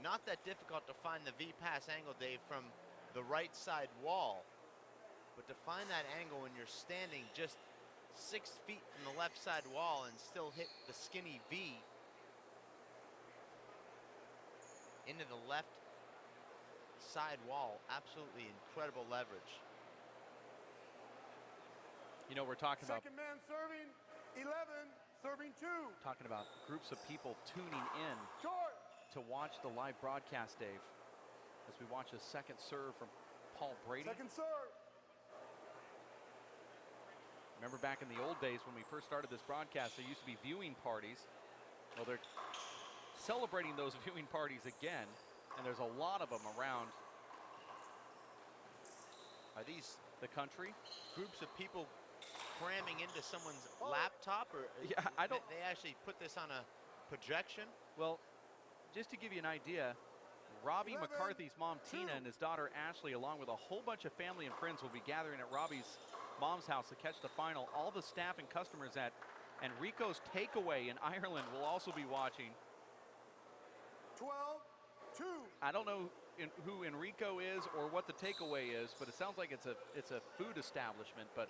not that difficult to find the V pass angle, Dave, from the right side wall. But to find that angle when you're standing just 6 feet from the left side wall and still hit the skinny V into the left side wall, absolutely incredible leverage. You know, we're talking about Second man serving 11, serving 2. talking about groups of people tuning in Short. to watch the live broadcast, Dave, as we watch a second serve from Paul Brady. Second serve. Remember back in the old days when we first started this broadcast, there used to be viewing parties. Well, they're celebrating those viewing parties again, and there's a lot of them around Are these the country. groups of people cramming into someone's laptop, or Yeah, I don't- they actually put this on a projection? Well, just to give you an idea, Robbie 11, McCarthy's mom, Tina, 2. and his daughter, Ashley, along with a whole bunch of family and friends, will be gathering at Robbie's mom's house to catch the final. All the staff and customers at Enrico's Takeaway in Ireland will also be watching. 12-2. I don't know who Enrico is or what the Takeaway is, but it sounds like it's a food establishment. But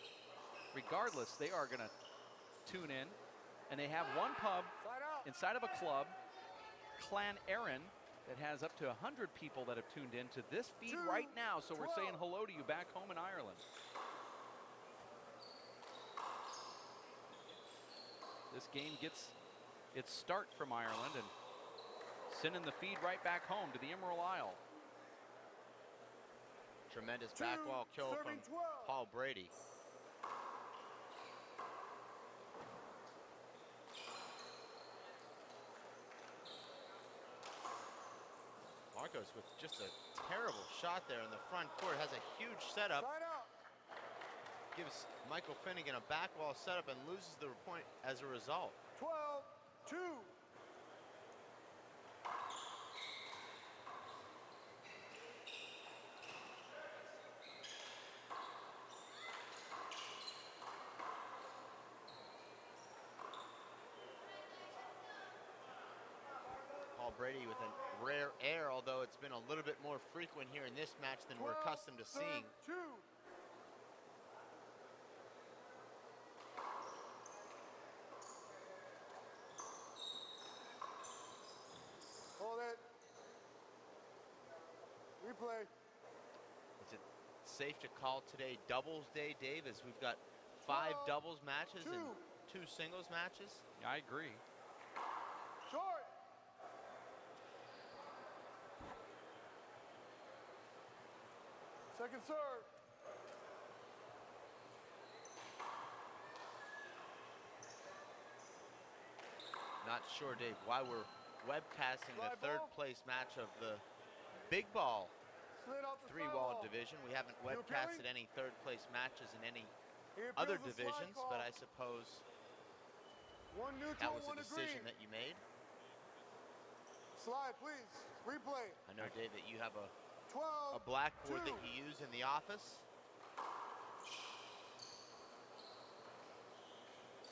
regardless, they are going to tune in, and they have one pub Side out. inside of a club, Clan Aaron, that has up to 100 people that have tuned in to this feed right now. So we're saying hello to you back home in Ireland. This game gets its start from Ireland and sending the feed right back home to the Emerald Isle. Tremendous back wall kill from serving 12. Paul Brady. Marcos with just a terrible shot there in the front court. Has a huge setup. Side out. Gives Michael Finnegan a back wall setup and loses the point as a result. 12-2. Brady with a rare air, although it's been a little bit more frequent here in this match than we're 12, accustomed to serve seeing. 2. Hold it. Replay. Is it safe to call today doubles day, Dave, as we've got 5 doubles matches and 2 singles matches? I agree. Short. Second serve. Not sure, Dave, why we're webcasting the Fly third ball. place match of the big ball Slid off the 3-wall sidewall. division. We haven't You webcasted okay? any third place matches in any He appeals other the slide divisions, call. but I suppose One that neutral, was a one decision agreed. that you made. Slide, please. Replay. I know, Dave, that you have a 12. blackboard 2. that you use in the office.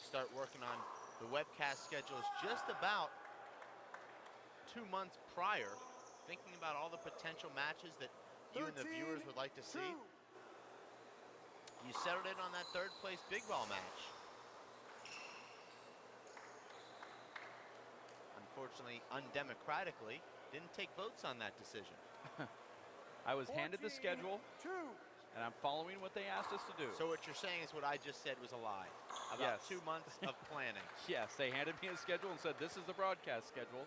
Start working on the webcast schedules just about 2 months prior, thinking about all the potential matches that you and the viewers would like to see. 13-2. You settled in on that third place big ball match. Unfortunately, undemocratically, didn't take votes on that decision. I was handed the 14-2. schedule, and I'm following what they asked us to do. So what you're saying is what I just said was a lie about Yes. 2 months of planning. Yes, they handed me a schedule and said, this is the broadcast schedule.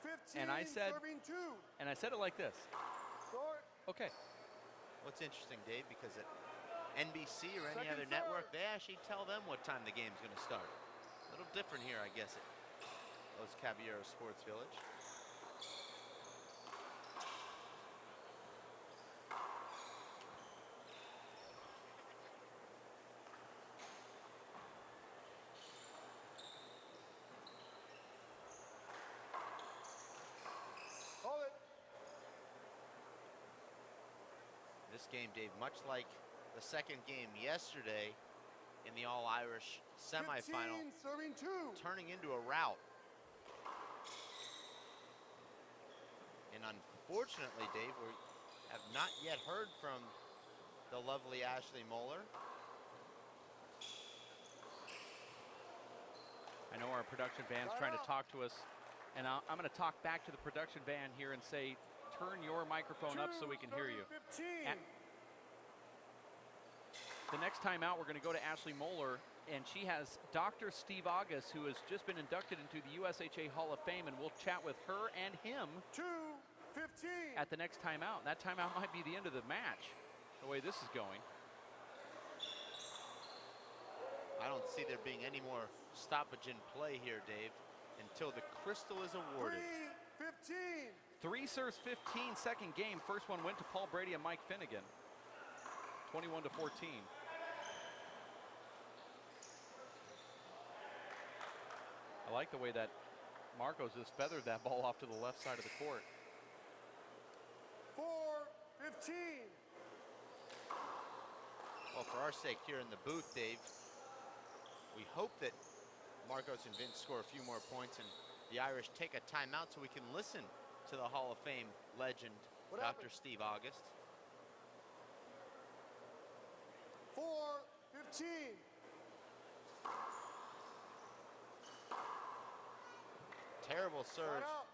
15, And I said- serving 2. And I said it like this. Short. Okay. What's interesting, Dave, because at NBC or any Second other network, serve. they actually tell them what time the game's going to start. A little different here, I guess, at Los Caballeros Sports Village. Hold it. This game, Dave, much like the second game yesterday in the All-Irish semifinal, 15, serving 2. turning into a rout. And unfortunately, Dave, we have not yet heard from the lovely Ashley Moeller. I know our production van's trying to talk to us, and I'm going to talk back to the production van here and say, turn your microphone up so we can hear you. 15. And the next time out, we're going to go to Ashley Moeller, and she has Dr. Steve August, who has just been inducted into the USHA Hall of Fame, and we'll chat with her and him 2, 15. at the next timeout. That timeout might be the end of the match, the way this is going. I don't see there being any more stoppage in play here, Dave, until the crystal is 3, awarded. 15. 3 serves, 15, second game. First one went to Paul Brady and Mike Finnegan, 21-14. I like the way that Marcos just feathered that ball off to the left side of the court. 4, 15. Well, for our sake here in the booth, Dave, we hope that Marcos and Vince score a few more points and the Irish take a timeout so we can listen to the Hall of Fame legend, What Dr. happened? Steve August. 4, 15. Terrible Side serve, out.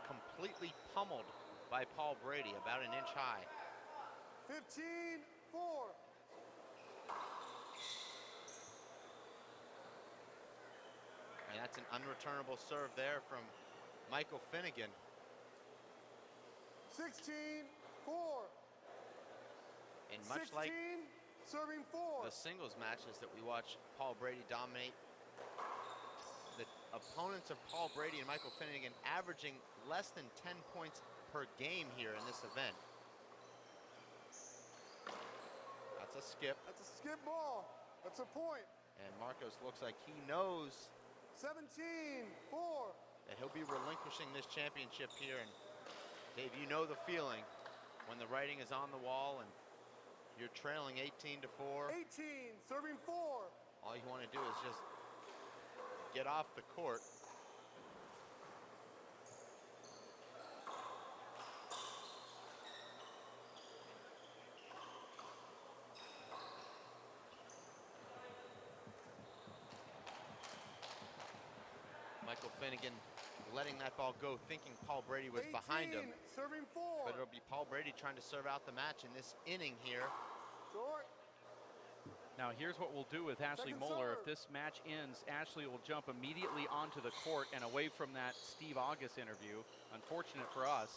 completely pummeled by Paul Brady, about an inch high. 15, 4. And that's an unreturnable serve there from Michael Finnegan. 16, 4. And much 16, like serving 4. the singles matches that we watch Paul Brady dominate, the opponents of Paul Brady and Michael Finnegan averaging less than 10 points per game here in this event. That's a skip, That's a skip ball. That's a point. and Marcos looks like he knows 17, 4. that he'll be relinquishing this championship here. And Dave, you know the feeling when the writing is on the wall and you're trailing 18-4. 18, serving 4. All you want to do is just get off the court. Michael Finnegan letting that ball go, thinking Paul Brady was 18, behind him. Serving 4. But it'll be Paul Brady trying to serve out the match in this inning here. Short. Now here's what we'll do with Ashley Second Moeller. serve. If this match ends, Ashley will jump immediately onto the court and away from that Steve August interview. Unfortunate for us.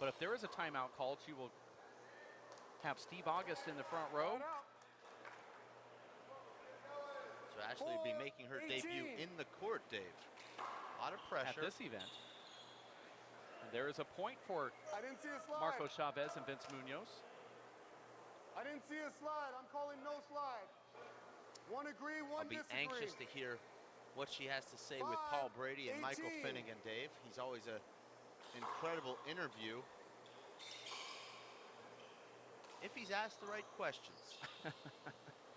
But if there is a timeout called, she will have Steve August in the front row. Right out. So Ashley will be making her 18. debut in the court, Dave. A lot of pressure. At this event. And there is a point for I didn't see a slide. Marco Chavez and Vince Munoz. I didn't see a slide. I'm calling no slide. One agree, one I'll be disagree. anxious to hear what she has to say with Paul Brady and Michael 18. Finnegan, Dave. He's always an incredible interview. If he's asked the right questions.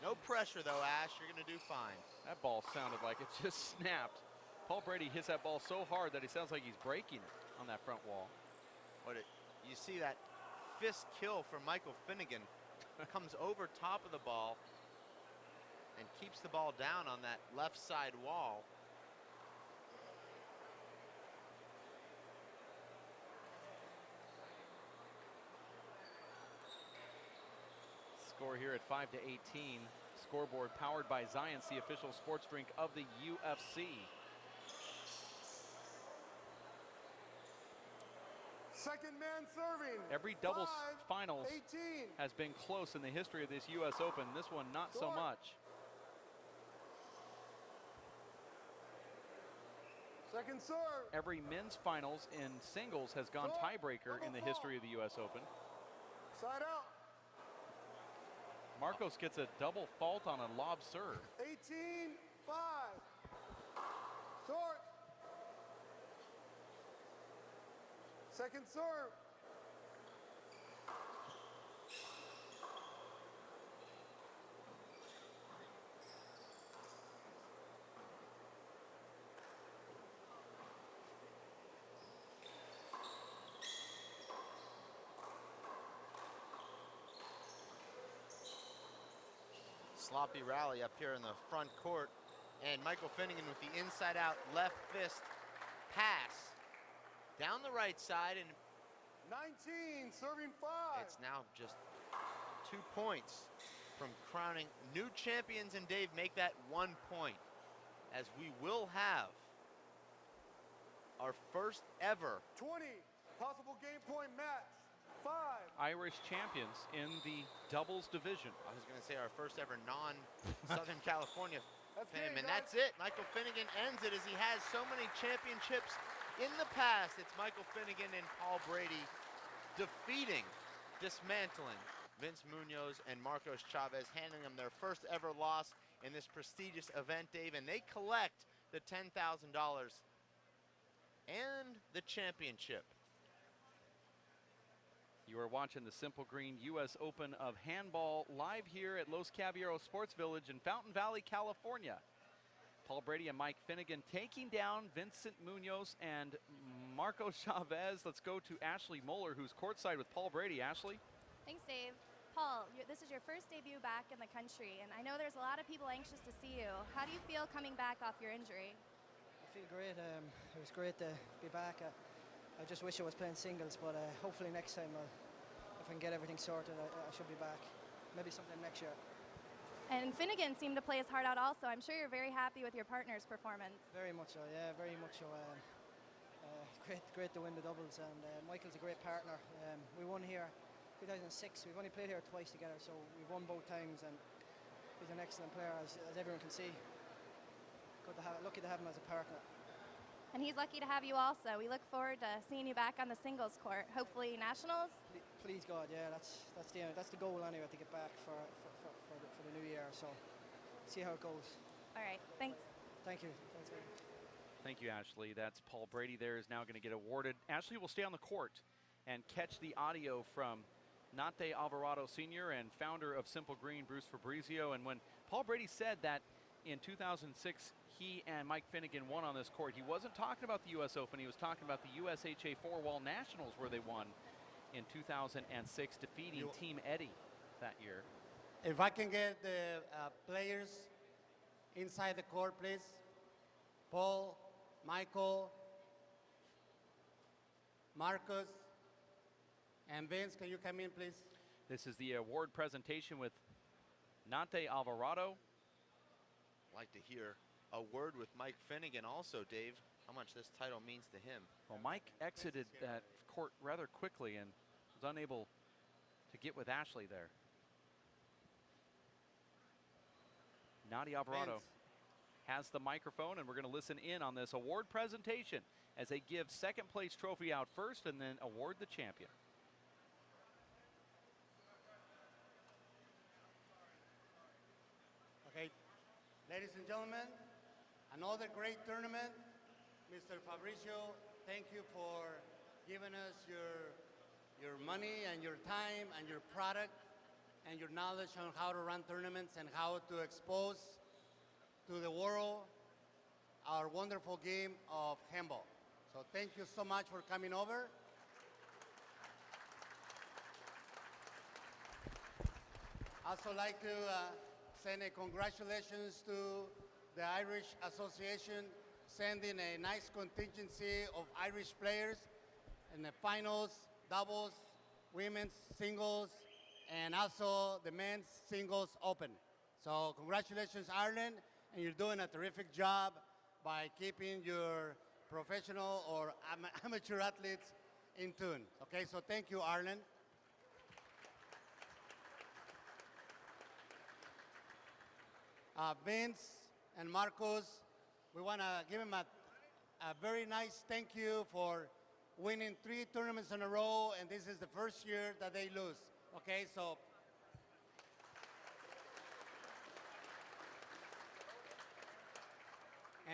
No pressure though, Ash. You're going to do fine. That ball sounded like it just snapped. Paul Brady hits that ball so hard that he sounds like he's breaking it on that front wall. You see that fist kill from Michael Finnegan comes over top of the ball and keeps the ball down on that left side wall. Score here at 5-18. Scoreboard powered by Zions, the official sports drink of the UFC. Second man serving. Every doubles 5, finals 18. has been close in the history of this U.S. Open. This one, not so Short. much. Second serve. Every men's finals in singles has gone Short. tiebreaker in the history of the U.S. Open. Side out. Marcos gets a double fault on a lob serve. 18, 5. Short. Second serve. Sloppy rally up here in the front court. And Michael Finnegan with the inside out left fist pass down the right side, and 19, serving 5. it's now just 2 points from crowning new champions. And Dave, make that 1 point, as we will have our first ever 20, possible game point match. 5. Irish champions in the doubles division. I was going to say our first ever non-Southern California That's fame, game, and guys. that's it. Michael Finnegan ends it as he has so many championships in the past. It's Michael Finnegan and Paul Brady defeating, dismantling Vince Munoz and Marcos Chavez, handing them their first ever loss in this prestigious event, Dave, and they collect the $10,000 and the championship. You are watching the Simple Green U.S. Open of Handball live here at Los Caballeros Sports Village in Fountain Valley, California. Paul Brady and Mike Finnegan taking down Vincent Munoz and Marco Chavez. Let's go to Ashley Moeller, who's courtside with Paul Brady. Ashley? Thanks, Dave. Paul, this is your first debut back in the country, and I know there's a lot of people anxious to see you. How do you feel coming back off your injury? I feel great. It was great to be back. I just wish I was playing singles, but hopefully next time, if I can get everything sorted, I should be back. Maybe sometime next year. And Finnegan seemed to play his heart out also. I'm sure you're very happy with your partner's performance. Very much so, yeah, very much so. Great to win the doubles, and Michael's a great partner. We won here 2006. We've only played here twice together, so we've won both times, and he's an excellent player, as everyone can see. Lucky to have him as a partner. And he's lucky to have you also. We look forward to seeing you back on the singles court. Hopefully nationals. Please God, yeah, that's the goal anyway, to get back for the new year. So see how it goes. All right, thanks. Thank you. Thanks very much. Thank you, Ashley. That's Paul Brady there, is now going to get awarded. Ashley will stay on the court and catch the audio from Nate Alvarado Sr. and founder of Simple Green, Bruce Fabrizio. And when Paul Brady said that in 2006, he and Mike Finnegan won on this court, he wasn't talking about the U.S. Open. He was talking about the USHA 4-Wall Nationals, where they won in 2006, defeating Team Eddie that year. If I can get the players inside the court, please. Paul, Michael, Marcus, and Vince. Can you come in, please? This is the award presentation with Nante Alvarado. I'd like to hear a word with Mike Finnegan also, Dave, how much this title means to him. Well, Mike exited that court rather quickly and was unable to get with Ashley there. Nati Alvarado has the microphone, and we're going to listen in on this award presentation as they give second place trophy out first and then award the champion. Okay, ladies and gentlemen, another great tournament. Mr. Fabricio, thank you for giving us your money and your time and your product and your knowledge on how to run tournaments and how to expose to the world our wonderful game of handball. So thank you so much for coming over. Also like to send a congratulations to the Irish Association, sending a nice contingency of Irish players in the finals, doubles, women's singles, and also the men's singles open. So congratulations, Ireland, and you're doing a terrific job by keeping your professional or amateur athletes in tune. Okay, so thank you, Ireland. Vince and Marcos, we want to give them a very nice thank you for winning 3 tournaments in a row, and this is the first year that they lose. Okay, so.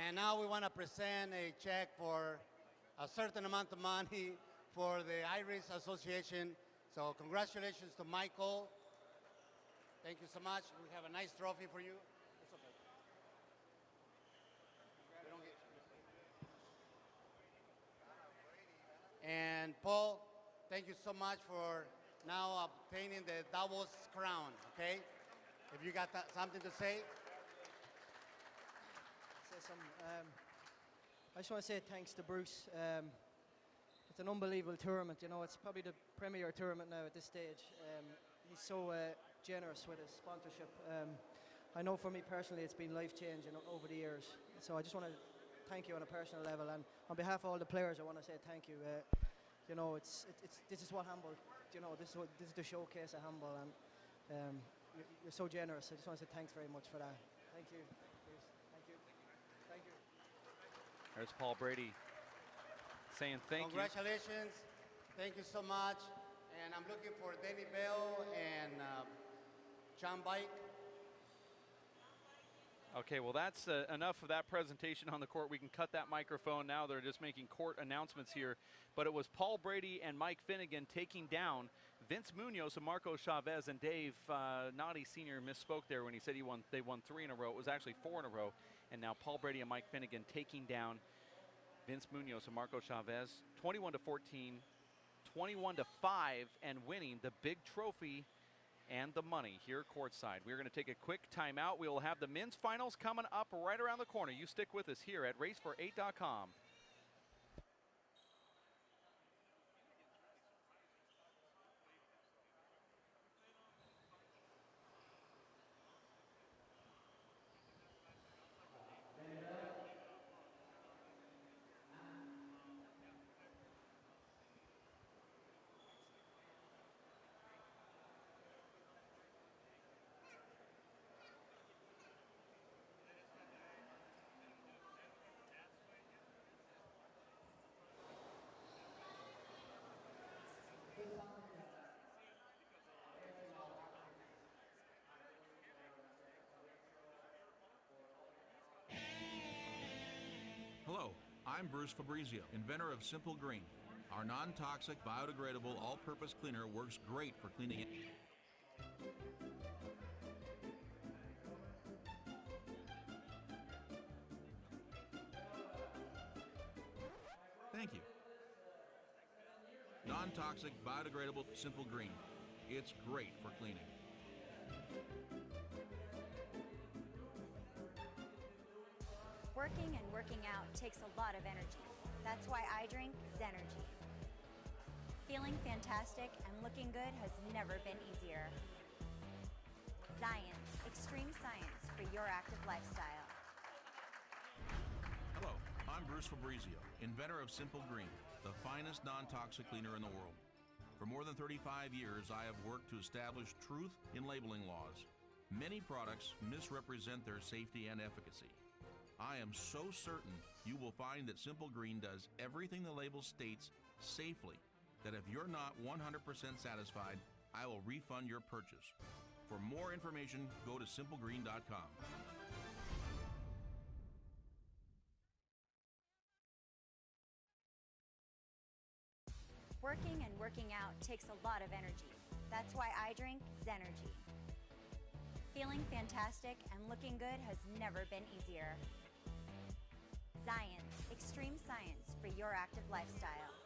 And now we want to present a check for a certain amount of money for the Irish Association. So congratulations to Michael. Thank you so much. We have a nice trophy for you. It's okay. And Paul, thank you so much for now obtaining the doubles crown, okay? If you got something to say. I just want to say thanks to Bruce. It's an unbelievable tournament. You know, it's probably the premier tournament now at this stage. He's so generous with his sponsorship. I know for me personally, it's been life-changing over the years. So I just want to thank you on a personal level, and on behalf of all the players, I want to say thank you. You know, this is what handball. You know, this is the showcase of handball, and you're so generous. I just want to say thanks very much for that. Thank you. Thank you. Thank you. There's Paul Brady saying thank you. Congratulations. Thank you so much. And I'm looking for Danny Bell and John Bike. Okay, well, that's enough of that presentation on the court. We can cut that microphone now. They're just making court announcements here. But it was Paul Brady and Mike Finnegan taking down Vince Munoz and Marco Chavez. And Dave Noddy Sr. misspoke there when he said they won 3 in a row. It was actually 4 in a row. And now Paul Brady and Mike Finnegan taking down Vince Munoz and Marco Chavez, 21-14, 21-5, and winning the big trophy and the money here courtside. We're going to take a quick timeout. We will have the men's finals coming up right around the corner. You stick with us here at racefor8.com. Hello, I'm Bruce Fabrizio, inventor of Simple Green. Our non-toxic, biodegradable, all-purpose cleaner works great for cleaning. Thank you. Non-toxic, biodegradable, Simple Green. It's great for cleaning. Working and working out takes a lot of energy. That's why I drink Zenergy. Feeling fantastic and looking good has never been easier. Science, extreme science for your active lifestyle. Hello, I'm Bruce Fabrizio, inventor of Simple Green, the finest non-toxic cleaner in the world. For more than 35 years, I have worked to establish truth in labeling laws. Many products misrepresent their safety and efficacy. I am so certain you will find that Simple Green does everything the label states safely, that if you're not 100% satisfied, I will refund your purchase. For more information, go to simplegreen.com. Working and working out takes a lot of energy. That's why I drink Zenergy. Feeling fantastic and looking good has never been easier. Science, extreme science for your active lifestyle.